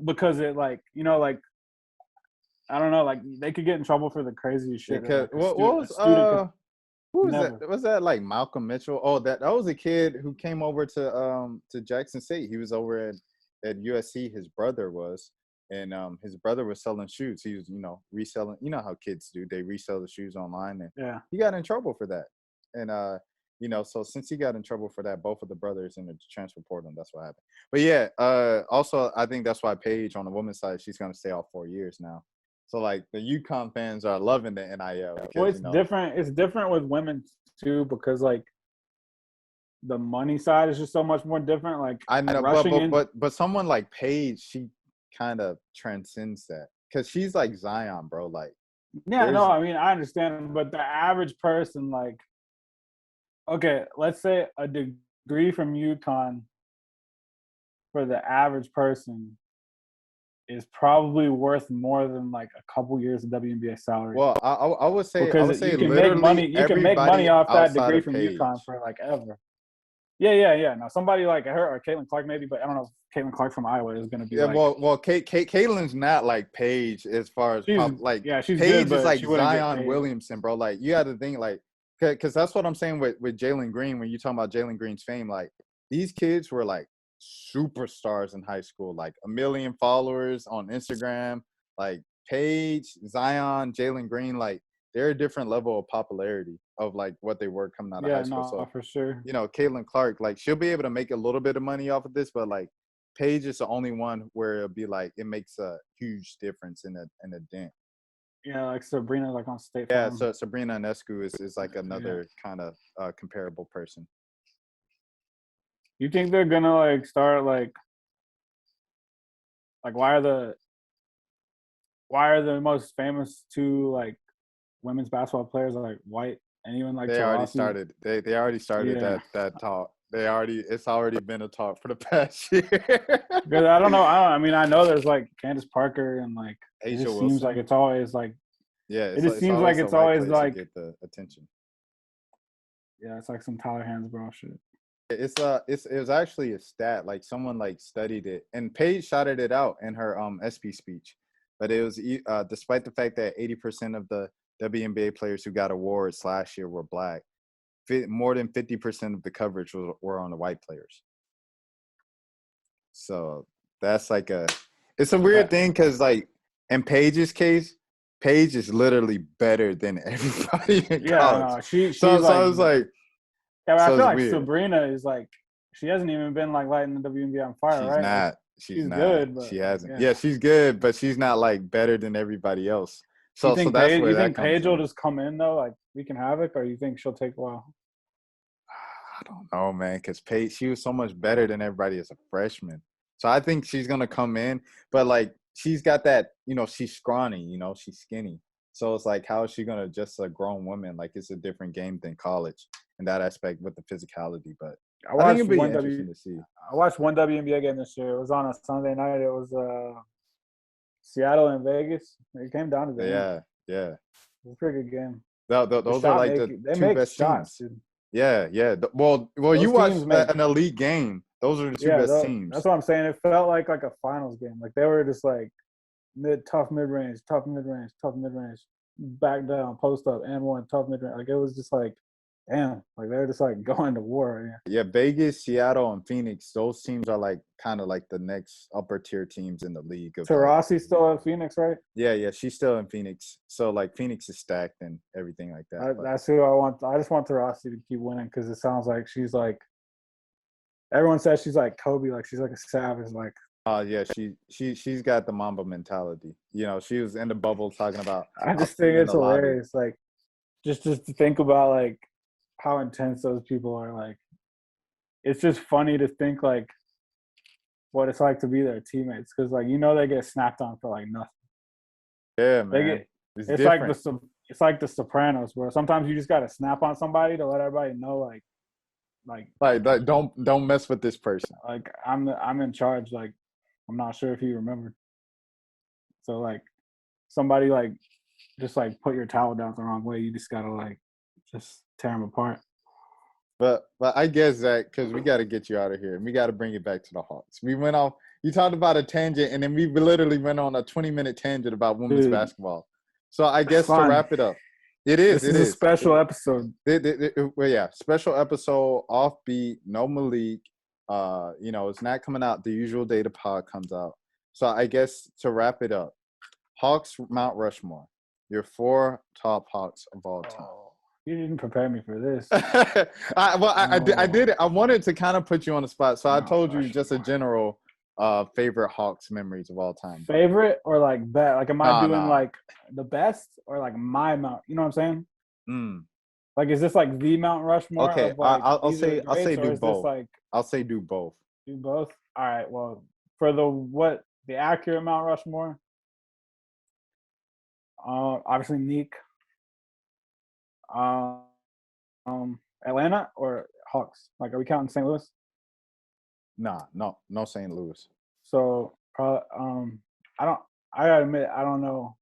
because it like like I don't know, like they could get in trouble for the craziest shit. Because Like, who was that? Was that like Malcolm Mitchell? Oh, that was a kid who came over to Jackson State. He was over at USC. His brother was, and his brother was selling shoes. He was reselling. You know how kids do? They resell the shoes online, and he got in trouble for that. And so since he got in trouble for that, both of the brothers in the transfer portal. That's what happened. But yeah, also I think that's why Paige on the women's side, she's gonna stay all 4 years now. So like the UConn fans are loving the NIL. Because, well, it's different. It's different with women too because like the money side is just so much more different. Like I know, but someone like Paige, she kind of transcends that because she's like Zion, bro. Like I mean I understand, but the average person, like, okay, let's say a degree from UConn for the average person is probably worth more than like a couple years of WNBA salary. Well, I would say because you can make money. You can make money off that degree from UConn for like ever. Yeah. Now somebody like her or Caitlin Clark maybe, but I don't know if Caitlin Clark from Iowa is going to be. Yeah, well, Caitlin's not like Paige as far as she's Paige good, is like Zion Williamson, bro. Like you got to think like because that's what I'm saying with Jalen Green when you talking about Jalen Green's fame. Like these kids were like superstars in high school, like 1 million followers on Instagram. Like Paige, Zion, Jalen Green, like they're a different level of popularity of like what they were coming out of high school. So for sure. Caitlin Clark, like she'll be able to make a little bit of money off of this, but like Paige is the only one where it'll be like it makes a huge difference in a dent. Yeah, like Sabrina, like on State Farm. Yeah, so Sabrina Ionescu is like another kind of comparable person. You think they're gonna like start like why are the most famous two like women's basketball players like white and even like they already started that talk. It's already been a talk for the past year. Because I mean I know there's like Candace Parker and like Asia it just Wilson. seems like it's always like it just seems like it's always like get the attention. Yeah, it's like some Tyler Hansbrough shit. It was actually a stat, like someone like studied it, and Paige shouted it out in her SP speech. But it was despite the fact that 80% of the WNBA players who got awards last year were black, more than 50% of the coverage were on the white players. So that's like it's a weird thing because like in Paige's case, Paige is literally better than everybody in college. She's I was like. Yeah, but I feel like weird. Sabrina is like she hasn't even been like lighting the WNBA on fire, she's right? Not. She's not. Good, but she hasn't. Yeah, she's good, but she's not like better than everybody else. So you think that's where you that think comes Paige from. will just come in though, like we can have it, or you think she'll take a while? I don't know, man, because Paige, she was so much better than everybody as a freshman. So I think she's gonna come in, but like she's got that, she's scrawny, she's skinny. So it's like, how is she gonna just a grown woman? Like it's a different game than college in that aspect with the physicality. But I think it'd be interesting to see. I watched one WNBA game this year. It was on a Sunday night. It was Seattle and Vegas. It came down to that. Yeah. It was a pretty good game. Those are like the two best shots, teams. Dude. Yeah. Well, you watched an elite game. Those are the two best teams. That's what I'm saying. It felt like a finals game. Like they were just like tough mid range, back down, post up, and one tough mid range. Like it was just like, damn. Like they were just like going to war. Yeah, Vegas, Seattle, and Phoenix. Those teams are like kind of like the next upper tier teams in the league. Taurasi's still at Phoenix, right? Yeah, she's still in Phoenix. So like Phoenix is stacked and everything like that. That's who I want. I just want Taurasi to keep winning because it sounds like she's like. Everyone says she's like Kobe, like she's like a savage, like. Yeah, she's got the Mamba mentality. She was in the bubble talking about. I just think it's hilarious, like, just to think about like how intense those people are. Like, it's just funny to think like what it's like to be their teammates because like they get snapped on for like nothing. Yeah, man. It's like it's like The Sopranos, where sometimes you just gotta snap on somebody to let everybody know, like don't mess with this person. Like I'm in charge. Like I'm not sure if he remembered. So like somebody like just like put your towel down the wrong way. You just gotta like just tear them apart. But I guess that because we got to get you out of here and we got to bring it back to the Hawks. We went off. You talked about a tangent, and then we literally went on a 20-minute tangent about women's basketball. So I guess to wrap it up, this is a special episode. Well, yeah, special episode, offbeat, no Malik. It's not coming out the usual day the pod comes out. So I guess to wrap it up, Hawks Mount Rushmore, your 4 top Hawks of all time. You didn't prepare me for this. I did. I wanted to kind of put you on the spot, so I told you just a general favorite Hawks memories of all time. Favorite or like best? Like, am I doing like the best or like my Mount? You know what I'm saying? Like, is this like the Mount Rushmore? Okay, of, like, I'll say do both. Like, I'll say do both. Do both. All right. Well, for the accurate Mount Rushmore, obviously Neek. Atlanta or Hawks? Like, are we counting St. Louis? Nah, no St. Louis. So, I gotta admit, I don't know.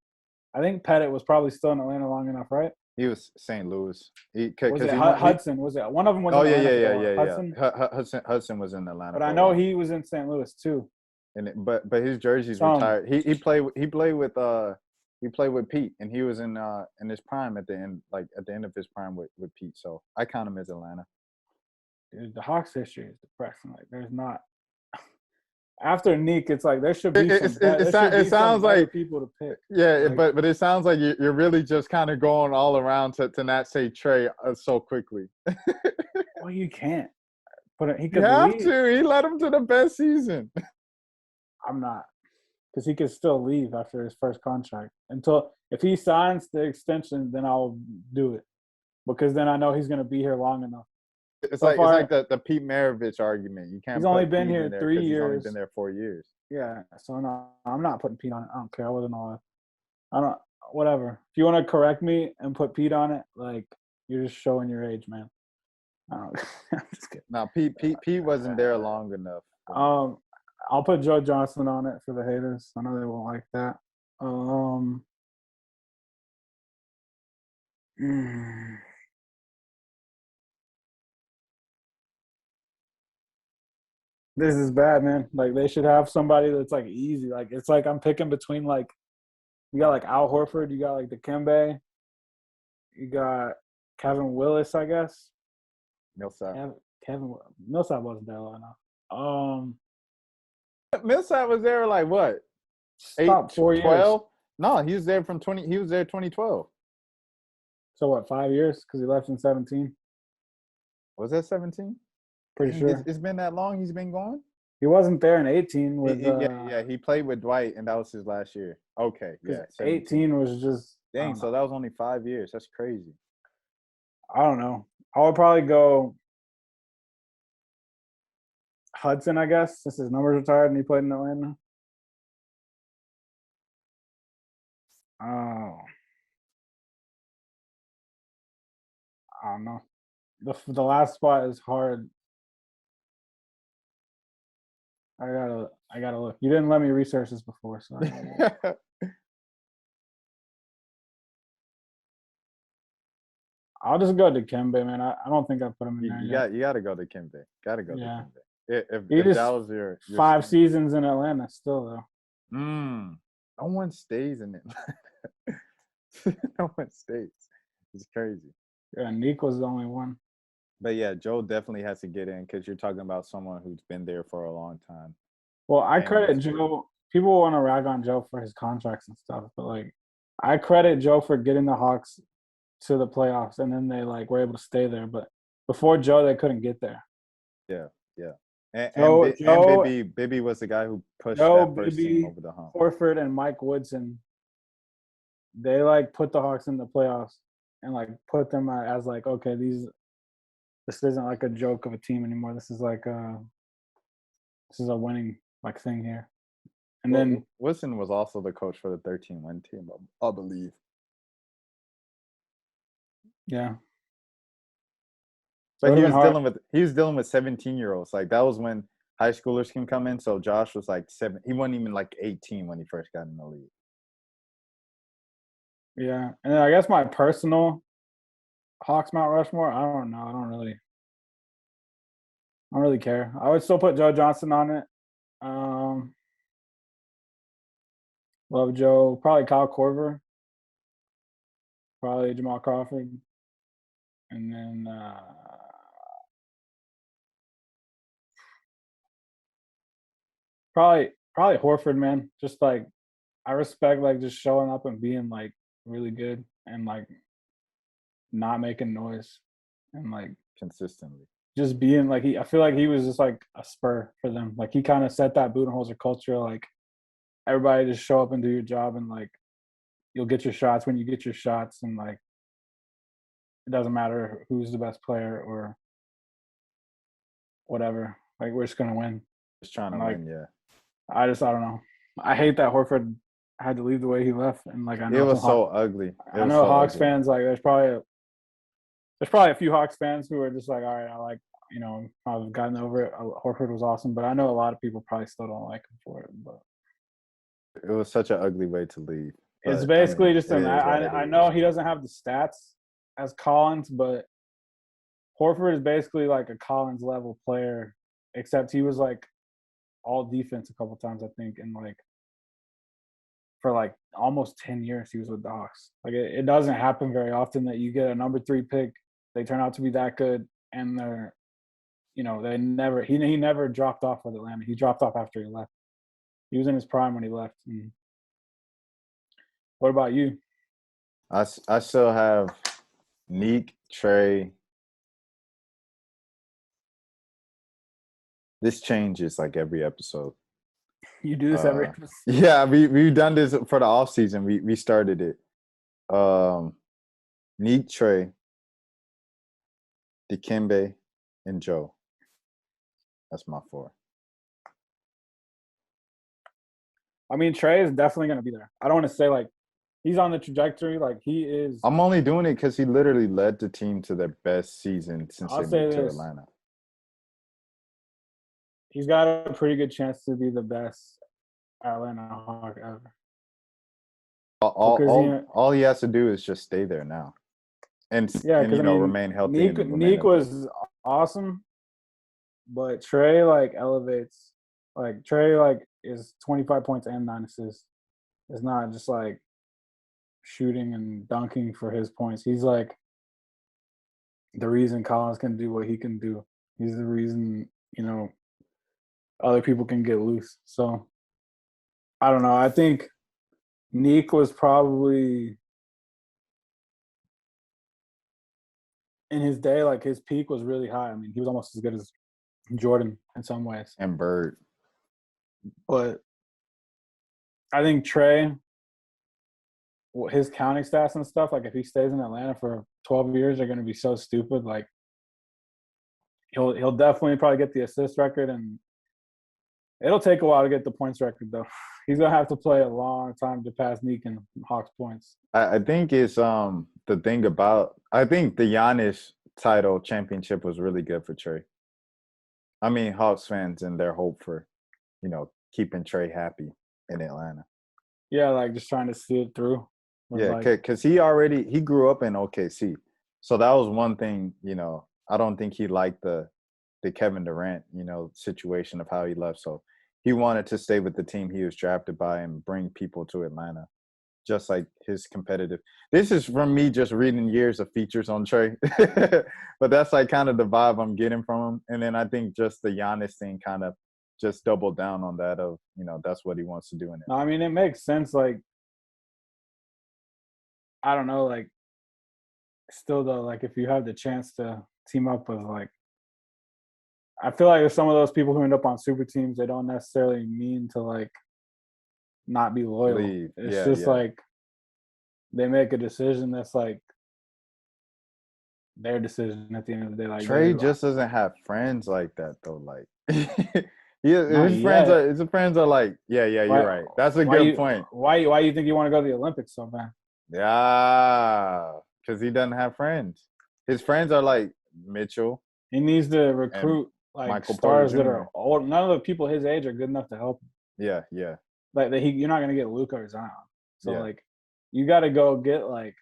I think Pettit was probably still in Atlanta long enough, right? He was St. Louis. Hudson? Was it one of them? Was oh in yeah. Hudson? Hudson was in Atlanta. But I know he was in St. Louis too. But his jersey's retired. He played with Pete, and he was in his prime at the end of his prime with Pete. So I count him as Atlanta. Dude, the Hawks history is depressing. Like, there's not after Neek, it's like there should be it sounds like people to pick. Yeah, like, but it sounds like you're really just kind of going all around to not say Trae so quickly. Well, you can't. But he could. You have to. He led him to the best season. I'm not, because he could still leave after his first contract. If he signs the extension, then I'll do it, because then I know he's going to be here long enough. It's like the Pete Maravich argument. You can't. He's only been here 3 years. He's only been there 4 years. Yeah, so no, I'm not putting Pete on it. I don't care. I wasn't all. Whatever. If you want to correct me and put Pete on it, like, you're just showing your age, man. I'm just kidding. No, Pete wasn't there long enough. I'll put Joe Johnson on it for the haters. I know they won't like that. This is bad, man. Like, they should have somebody that's like easy. Like, it's like I'm picking between, like, you got like Al Horford, you got like Dikembe, you got Kevin Willis, I guess. Millsap. Millsap wasn't there long enough. Millsap was there like what? 4 years. 12? No, he was there He was there 2012. So what? 5 years? Because he left in 17. Was that 17? Pretty sure. It's been that long. He's been gone. He wasn't there in 18. With he played with Dwight, and that was his last year. Okay, yeah. 18 was just dang. So that was only 5 years. That's crazy. I don't know. I would probably go Hudson, I guess, since his numbers retired and he played in Atlanta. Oh, I don't know. The last spot is hard. I gotta look. You didn't let me research this before, so. I'll just go to Dikembe, man. I don't think I put him in there. You gotta go to Dikembe. Gotta go to Dikembe. If that was your 5 seasons in Atlanta, still though. No one stays in it. No one stays. It's crazy. Yeah, Neek was the only one. But yeah, Joe definitely has to get in because you're talking about someone who's been there for a long time. Well, I credit Joe. People want to rag on Joe for his contracts and stuff, but like, I credit Joe for getting the Hawks to the playoffs, and then they like were able to stay there. But before Joe, they couldn't get there. Yeah. And Bibby was the guy who pushed that first team over the hump. Horford and Mike Woodson, they like put the Hawks in the playoffs and like put them as like, okay, this isn't like a joke of a team anymore. This is like this is a winning like thing here. And then Woodson was also the coach for the 13-win team, I believe. Yeah. But he was dealing with 17-year-olds. Like that was when high schoolers can come in. So Josh was like 7. He wasn't even like 18 when he first got in the league. Yeah, and then I guess my personal Hawks Mount Rushmore. I don't know. I don't really care. I would still put Joe Johnson on it. Love Joe. Probably Kyle Korver. Probably Jamal Crawford. And then probably Horford, man. Just like I respect like just showing up and being like really good and like not making noise and like consistently. Just being like I feel like he was just like a spur for them. Like he kind of set that Budenholzer culture. Like everybody just show up and do your job, and like you'll get your shots when you get your shots, and like it doesn't matter who's the best player or whatever. Like we're just gonna win. Just trying to win, yeah. I don't know. I hate that Horford had to leave the way he left, and like I know it was so ugly. I know Hawks fans like there's probably a few Hawks fans who are just like, all right, I like, I've gotten over it. Horford was awesome, but I know a lot of people probably still don't like him for it. But it was such an ugly way to leave. It's basically just I know he doesn't have the stats as Collins, but Horford is basically like a Collins level player, except he was like all defense a couple times, I think, and like for like almost 10 years he was with the Hawks. Like it doesn't happen very often that you get a number 3 pick, they turn out to be that good, and they're, they never he never dropped off with Atlanta. He dropped off after he left. He was in his prime when he left. And what about you? I still have Neek, Trae. This changes like every episode. You do this every episode? Yeah, we've done this for the off season. We started it. Neek, Trae, Dikembe, and Joe. That's my 4. I mean, Trae is definitely going to be there. I don't want to say like he's on the trajectory. Like he is. I'm only doing it because he literally led the team to their best season since they moved to Atlanta. He's got a pretty good chance to be the best Atlanta Hawk ever. All he has to do is just stay there now, and remain healthy. Neek was awesome, but Trae like elevates. Like Trae like is 25 points and 9 assists. It's not just like shooting and dunking for his points. He's like the reason Collins can do what he can do. He's the reason, other people can get loose. So I don't know. I think Neek was probably in his day, like his peak was really high. I mean, he was almost as good as Jordan in some ways. And Bird. But I think Trae, his counting stats and stuff, like if he stays in Atlanta for 12 years, they're going to be so stupid. Like he'll definitely probably get the assist record, and it'll take a while to get the points record though. He's going to have to play a long time to pass Neek and Hawks points. I think it's the thing about – I think the Giannis title championship was really good for Trae. I mean, Hawks fans and their hope for, keeping Trae happy in Atlanta. Yeah, like just trying to see it through. Yeah, because he grew up in OKC. So that was one thing, I don't think he liked the Kevin Durant, situation of how he left. So he wanted to stay with the team he was drafted by and bring people to Atlanta, just like his competitive. This is from me just reading years of features on Trae, but that's like kind of the vibe I'm getting from him. And then I think just the Giannis thing kind of just doubled down on that of, that's what he wants to do in it. No, I mean, it makes sense. Like, I don't know, like, still though, like if you have the chance to team up with like, I feel like there's some of those people who end up on super teams, they don't necessarily mean to like not be loyal. It's just like they make a decision that's like their decision at the end of the day. Like Trae just doesn't have friends like that though. Like his friends are like, you're right. That's a good point. Why you think you want to go to the Olympics so bad? Yeah, because he doesn't have friends. His friends are like Mitchell. He needs to recruit like Michael stars Porter that are old. None of the people his age are good enough to help him. Yeah, yeah. Like you're not gonna get Luka or Zion. So like, you got to go get like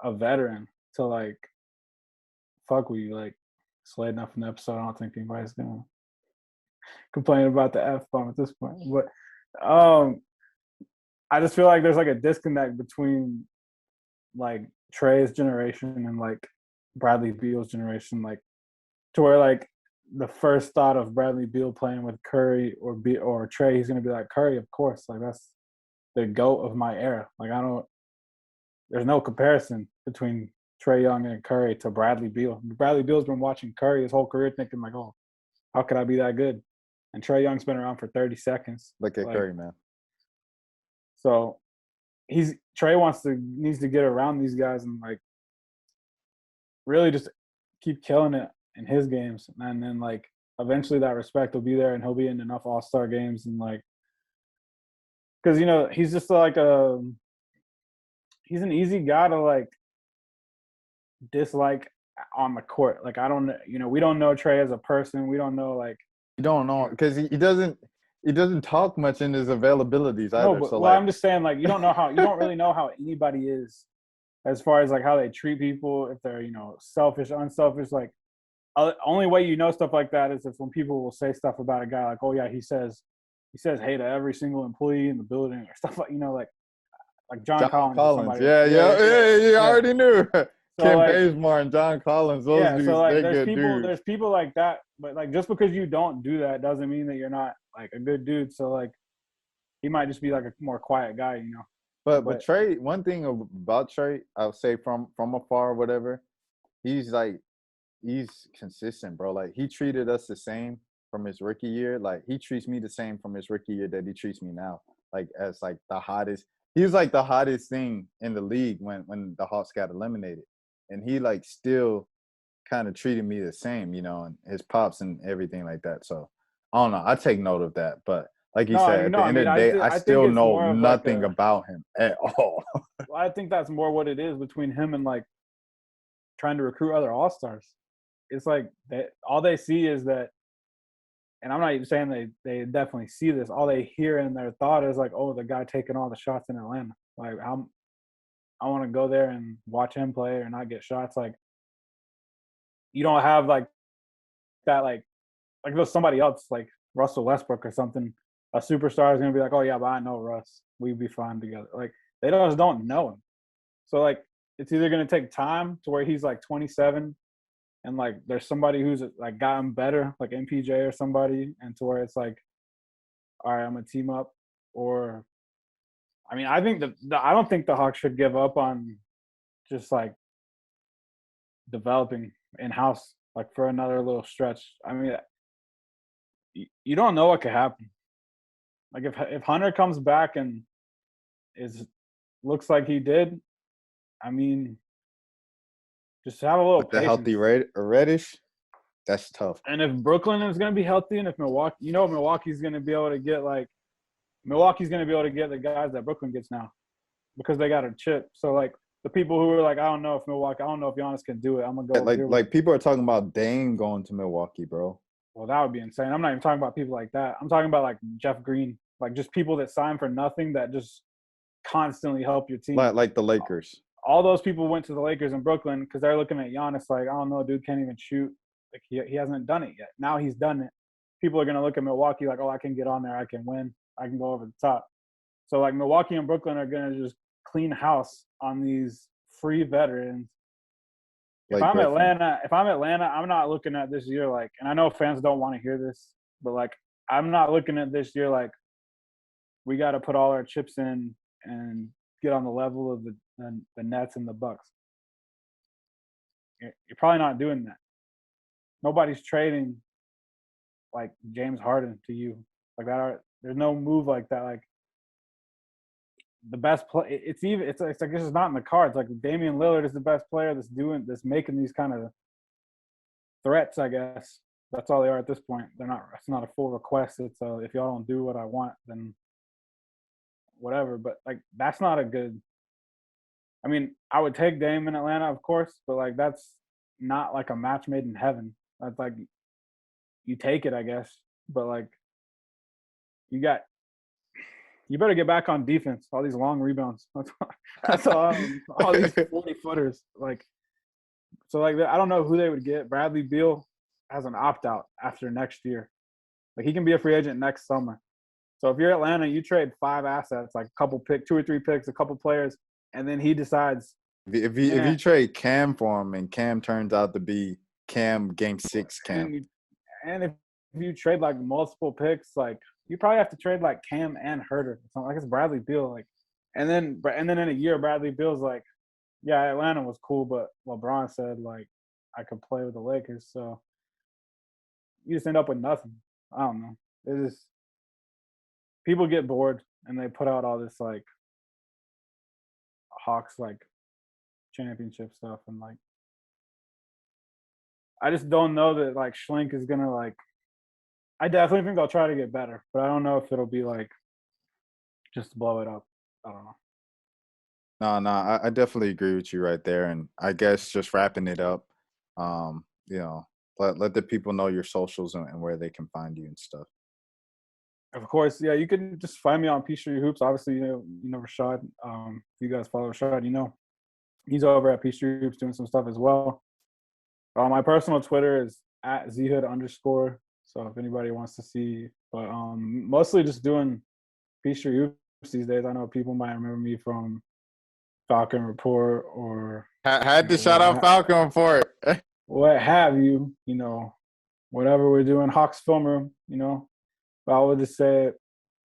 a veteran to like fuck with you. Like, Slade enough in the episode. I don't think anybody's gonna complain about the F bomb at this point. But I just feel like there's like a disconnect between like Trae's generation and like Bradley Beal's generation, like to where like the first thought of Bradley Beal playing with Curry or Trae, he's gonna be like Curry, of course. Like that's the GOAT of my era. Like there's no comparison between Trae Young and Curry to Bradley Beal. Bradley Beal's been watching Curry his whole career thinking like, oh, how could I be that good? And Trae Young's been around for 30 seconds. Look at Curry, man. So Trae needs to get around these guys and like really just keep killing it in his games, and then like eventually that respect will be there, and he'll be in enough All-Star games, and like because he's just like he's an easy guy to like dislike on the court. Like I don't, we don't know Trae as a person. We don't know like you don't know because he doesn't talk much in his availabilities either. No, but so well, I'm just saying like you don't really know how anybody is as far as like how they treat people, if they're selfish, unselfish. Like only way you know stuff like that is if when people will say stuff about a guy like, oh yeah, he says hey to every single employee in the building or stuff like like John Collins. Yeah, you already knew. So Kim like, Bazemore and John Collins, those dudes, so like dudes. There's people like that, but like just because you don't do that doesn't mean that you're not like a good dude. So like he might just be like a more quiet guy, But Trae, one thing about Trae, I'll say from afar or whatever, he's consistent, bro. Like he treated us the same from his rookie year. Like he treats me the same from his rookie year that he treats me now. Like as like the hottest. He was like the hottest thing in the league when the Hawks got eliminated. And he like still kind of treated me the same, and his pops and everything like that. So I don't know. I take note of that. But like you said, at the end of the day, I still know nothing about him at all. Well, I think that's more what it is between him and like trying to recruit other All-Stars. It's like all they see is that, and I'm not even saying they definitely see this. All they hear in their thought is like, oh, the guy taking all the shots in Atlanta. Like I want to go there and watch him play or not get shots. Like you don't have like that, like there's somebody else like Russell Westbrook or something. A superstar is gonna be like, oh yeah, but I know Russ. We'd be fine together. Like they just don't know him. So like it's either gonna take time to where he's like 27 and like there's somebody who's like gotten better, like MPJ or somebody, and to where it's like, all right, I'm gonna team up. Or I mean, I think I don't think the Hawks should give up on just like developing in-house like for another little stretch. I mean, you don't know what could happen. Like if Hunter comes back and looks like he did, I mean, just have a little patience. The healthy Reddish, that's tough. And if Brooklyn is going to be healthy, and if Milwaukee's going to be able to get the guys that Brooklyn gets now, because they got a chip. So like the people who are like, I don't know if Giannis can do it. I'm gonna go. Like people are talking about Dame going to Milwaukee, bro. Well, that would be insane. I'm not even talking about people like that. I'm talking about like Jeff Green, like just people that sign for nothing that just constantly help your team. Like the Lakers. All those people went to the Lakers in Brooklyn because they're looking at Giannis like, I don't know, dude can't even shoot. Like he hasn't done it yet. Now he's done it. People are gonna look at Milwaukee like, oh, I can get on there, I can win, I can go over the top. So like Milwaukee and Brooklyn are gonna just clean house on these free veterans. If I'm Atlanta, I'm not looking at this year like, and I know fans don't want to hear this, but like I'm not looking at this year like we got to put all our chips in and get on the level of the Nets and the Bucks. You're probably not doing that. Nobody's trading like James Harden to you like that. There's no move like that. Like the best play, it's like this is not in the cards. Like Damian Lillard is the best player that's making these kind of threats. I guess that's all they are at this point. They're not. It's not a full request. It's if y'all don't do what I want, then whatever. But like that's not a good I mean, I would take Dame in Atlanta, of course, but like that's not like a match made in heaven. That's like you take it, I guess. But like you better get back on defense. All these long rebounds. That's all these 40-footers. Like so, like I don't know who they would get. Bradley Beal has an opt out after next year. Like he can be a free agent next summer. So if you're Atlanta, you trade 5 assets, like a couple 2 or 3 picks, a couple players, and then he decides. If you trade Cam for him and Cam turns out to be Cam Game 6 Cam, and if you trade like multiple picks, like you probably have to trade like Cam and Herter. It's like it's Bradley Beal, like, and then in a year, Bradley Beal's like, yeah, Atlanta was cool, but LeBron said like I could play with the Lakers, so you just end up with nothing. I don't know. It is. People get bored and they put out all this like Hawks like championship stuff, and like I just don't know that like Schlink is gonna like. I definitely think they'll try to get better, but I don't know if it'll be like just blow it up. I don't know. No, I definitely agree with you right there, and I guess just wrapping it up, you know, let the people know your socials and where they can find you and stuff. Of course, yeah, you can just find me on Peachtree Hoops. Obviously, you know Rashad. If you guys follow Rashad, you know he's over at Peachtree Hoops doing some stuff as well. My personal Twitter is @zhood_. So if anybody wants to see, but mostly just doing Peachtree Hoops these days. I know people might remember me from Falcon Report or had to shout out Falcon for it. What have you? You know, whatever we're doing, Hawks Film Room. You know. But I would just say,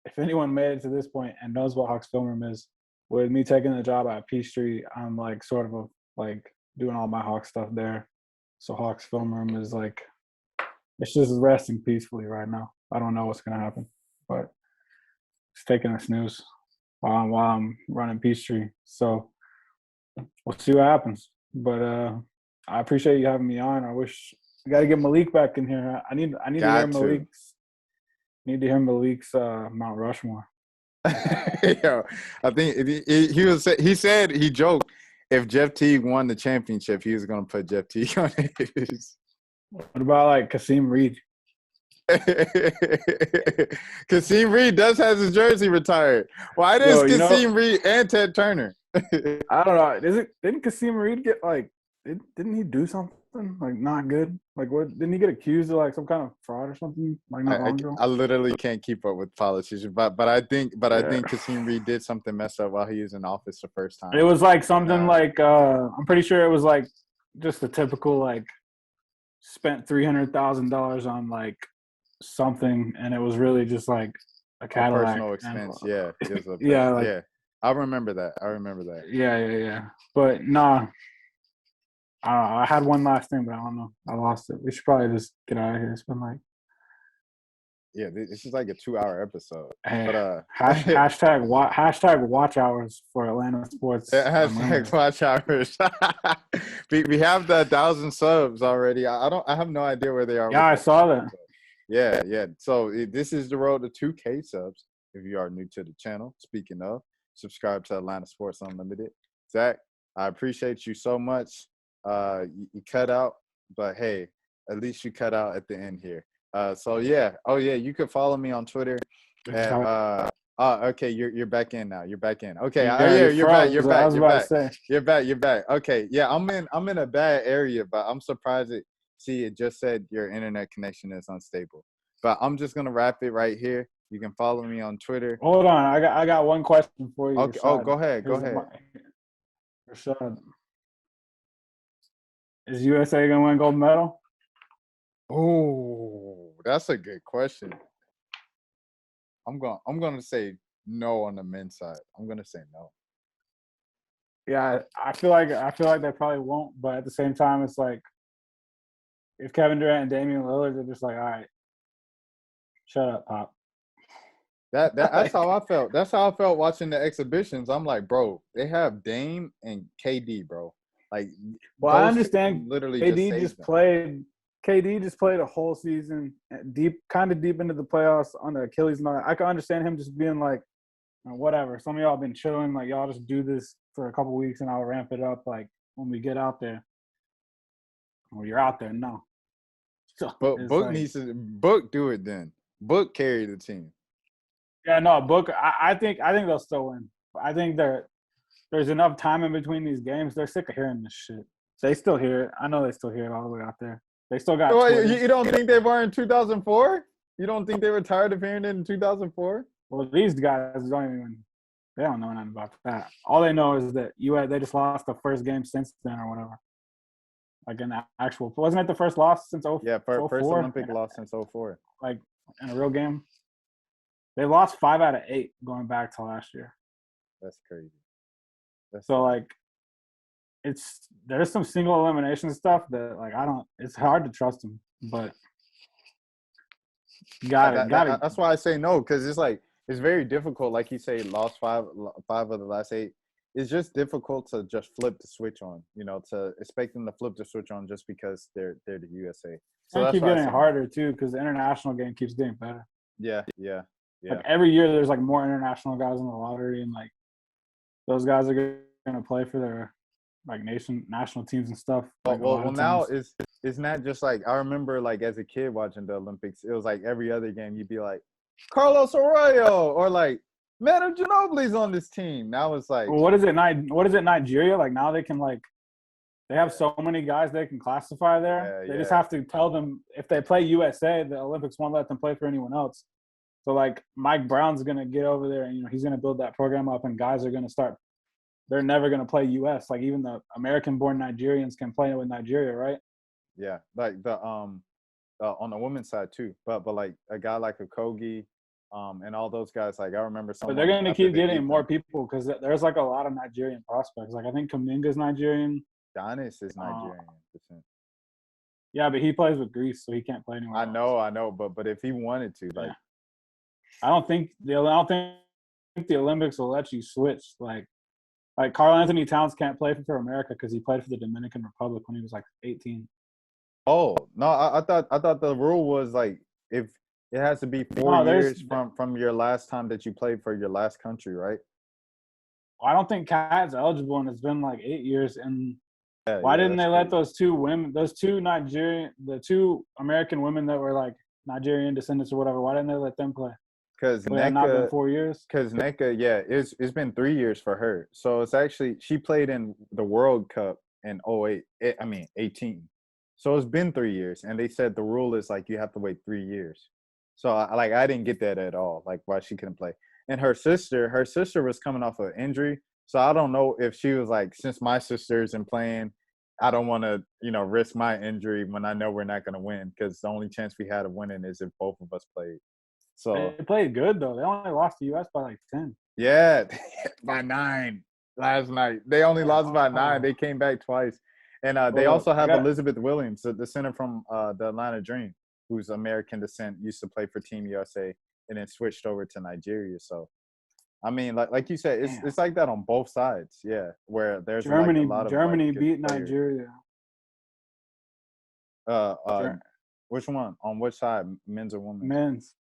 if anyone made it to this point and knows what Hawks Film Room is, with me taking the job at Peachtree, I'm like sort of like doing all my Hawks stuff there. So Hawks Film Room is like, it's just resting peacefully right now. I don't know what's gonna happen, but it's taking a snooze while I'm running Peachtree. So we'll see what happens. But I appreciate you having me on. I wish I got to get Malik back in here. I need to hear Malik's. Need to hear Malik's Mount Rushmore. Yo, I think he said he joked if Jeff Teague won the championship, he was gonna put Jeff Teague on it. What about like Kasim Reed? Kasim Reed does have his jersey retired. Why does Kasim Reed and Ted Turner? I don't know. Didn't Kasim Reed get like? Didn't he do something like not good? Like what? Didn't he get accused of like some kind of fraud or something? Like not long ago. I literally can't keep up with politicians, but I think Kasim Reed did something messed up while he was in office the first time. It was like something like I'm pretty sure it was like just the typical like spent $300,000 on like something, and it was really just like a Cadillac. Personal expense, yeah. It was yeah. I remember that. Yeah. But nah. I don't know. I had one last thing, but I don't know. I lost it. We should probably just get out of here. It's been like, yeah, this is like a 2-hour episode. Hey, but hashtag watch hours for Atlanta sports. Hashtag watch hours. we have the 1,000 subs already. I have no idea where they are. Yeah, I saw that. Yeah. So this is the road to 2K subs. If you are new to the channel, speaking of, subscribe to Atlanta Sports Unlimited. Zach, I appreciate you so much. You cut out, but hey, at least you cut out at the end here. So yeah, you can follow me on Twitter. Okay, you're back in now. You're back in. Okay, you're back. You're back. Okay, yeah, I'm in a bad area, but I'm surprised it just said your internet connection is unstable. But I'm just gonna wrap it right here. You can follow me on Twitter. Hold on, I got one question for you. Okay. Rashad. Go ahead. Rashad. Is USA gonna win gold medal? Oh, that's a good question. I'm gonna say no on the men's side. I'm gonna say no. Yeah, I feel like they probably won't, but at the same time, it's like if Kevin Durant and Damian Lillard are just like, all right, shut up, Pop. That's how I felt. That's how I felt watching the exhibitions. I'm like, bro, they have Dame and KD, bro. Like, well, I understand. Literally, KD just played a whole season kind of deep into the playoffs on the Achilles. I can understand him just being like, whatever. Some of y'all been chilling, like y'all just do this for a couple weeks, and I'll ramp it up like when we get out there. Well, you're out there now. So but Book needs to do it then. Book carry the team. Yeah, no, Book. I think they'll still win. I think there's enough time in between these games. They're sick of hearing this shit. They still hear it. I know they still hear it all the way out there. They still got. Well, you don't think they were in 2004? You don't think they were tired of hearing it in 2004? Well, these guys they don't know nothing about that. All they know is that they just lost the first game since then or whatever. Like an actual, wasn't it the first loss since 04? Yeah, first Olympic loss since 04. Like in a real game. They lost 5 out of 8 going back to last year. That's crazy. There's some single elimination stuff that like it's hard to trust them, but got it. That's why I say no, because it's very difficult. Like you say, lost five of the last 8. It's just difficult to just flip the switch on. To expect them to flip the switch on just because they're the USA. So keep getting harder too, because the international game keeps getting better. Yeah. Like every year, there's like more international guys in the lottery, and like those guys are going to play for their like national teams and stuff. Like, well, now it's not just like I remember like as a kid watching the Olympics. It was like every other game you'd be like Carlos Arroyo or like Manu Ginobili's on this team. Now it's like, well, what is it Nigeria? Like now they can they have so many guys they can classify there. They just have to tell them if they play USA, the Olympics won't let them play for anyone else. So like Mike Brown's gonna get over there and he's gonna build that program up, and guys are gonna start. They're never gonna play US. Like even the American-born Nigerians can play with Nigeria, right? Yeah, like the on the women's side too. But like a guy like Okogie, and all those guys. Like I remember some. But they're gonna keep getting more people because there's like a lot of Nigerian prospects. Like I think Kuminga's Nigerian. Giannis is Nigerian. Yeah, but he plays with Greece, so he can't play anywhere. I know, but if he wanted to, like. I don't think the Olympics will let you switch. Like Karl Anthony Towns can't play for America because he played for the Dominican Republic when he was like 18. Oh no, I thought the rule was like if it has to be 4 years from your last time that you played for your last country, right? Well, I don't think Kat's eligible, and it's been like 8 years. And why didn't they let those two American women that were like Nigerian descendants or whatever? Why didn't they let them play? Because not been 4 years. Because Nneka, it's been 3 years for her. So it's actually she played in the World Cup in 18. So it's been 3 years, and they said the rule is like you have to wait 3 years. So I didn't get that at all. Like why she couldn't play. And her sister was coming off an injury. So I don't know if she was like, since my sister isn't playing, I don't want to risk my injury when I know we're not going to win, because the only chance we had of winning is if both of us played. So they played good though. They only lost to US by like 10. Yeah, by 9 last night. They only lost by 9. They came back twice, and they also have Elizabeth Williams, the center from the Atlanta Dream, who's American descent, used to play for Team USA, and then switched over to Nigeria. So, I mean, like you said, it's like that on both sides. Yeah, where there's Germany. Like a lot of Germany beat players. Nigeria. Which one? On which side? Men's or women's? Men's.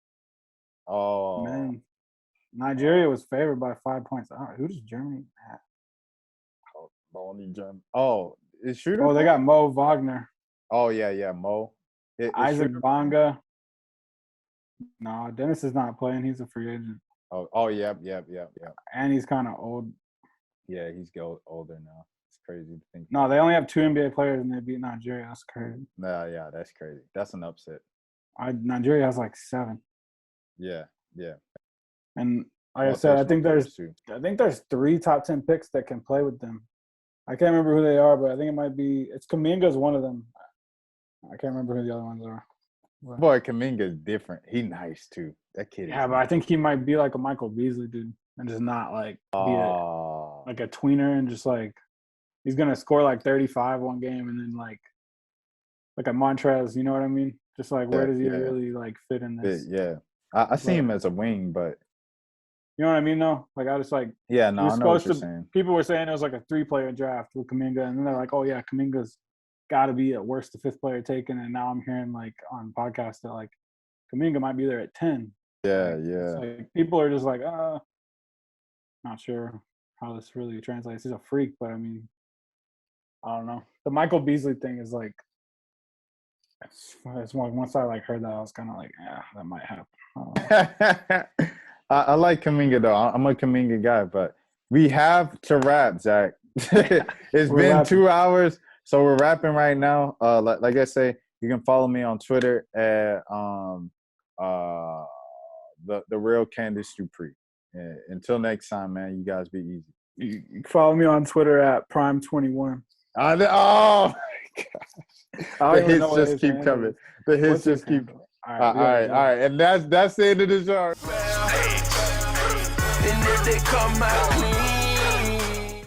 Oh, man. Nigeria was favored by 5 points. Who does Germany have? Only Germany. Oh, is Shooter? Oh, they got Mo Wagner. Oh yeah, Mo. Isaac Bonga. No, Dennis is not playing. He's a free agent. Oh, yep. And he's kind of old. Yeah, he's older now. It's crazy to think. No, they only have 2 NBA players and they beat Nigeria. That's crazy. Nah, yeah, that's crazy. That's an upset. Nigeria has like 7. Yeah. And like I said, I think there's 3 top 10 picks that can play with them. I can't remember who they are, but I think it's Kuminga's one of them. I can't remember who the other ones are. But, boy, Kuminga's different. He nice too. That kid. Yeah, but I think he might be like a Michael Beasley dude, and just not like be like a tweener, and just like he's gonna score like 35 one game, and then like a Montrez. You know what I mean? Just like where does he really like fit in this? Yeah. I see him as a wing, but you know what I mean, though. Like I just like I know what you're saying. People were saying it was like a 3-player draft with Kuminga, and then they're like, oh yeah, Kuminga's got to be at worst the 5th player taken, and now I'm hearing like on podcasts that like Kuminga might be there at 10. Yeah. Like, people are just like, not sure. how this really translates. He's a freak, but I mean, I don't know. The Michael Beasley thing is like, it's once I like heard that, I was kind of like, yeah, that might happen. I like Kuminga though. I'm a Kuminga guy, but we have to wrap, Zach. It's been wrapping. 2 hours, so we're wrapping right now. Like I say, you can follow me on Twitter at the real Candace Dupree. Until next time, man. You guys be easy. You can follow me on Twitter at Prime21. Oh my gosh. The hits just keep coming. The hits just keep. All right. And that's the end of the show. And if they come out clean.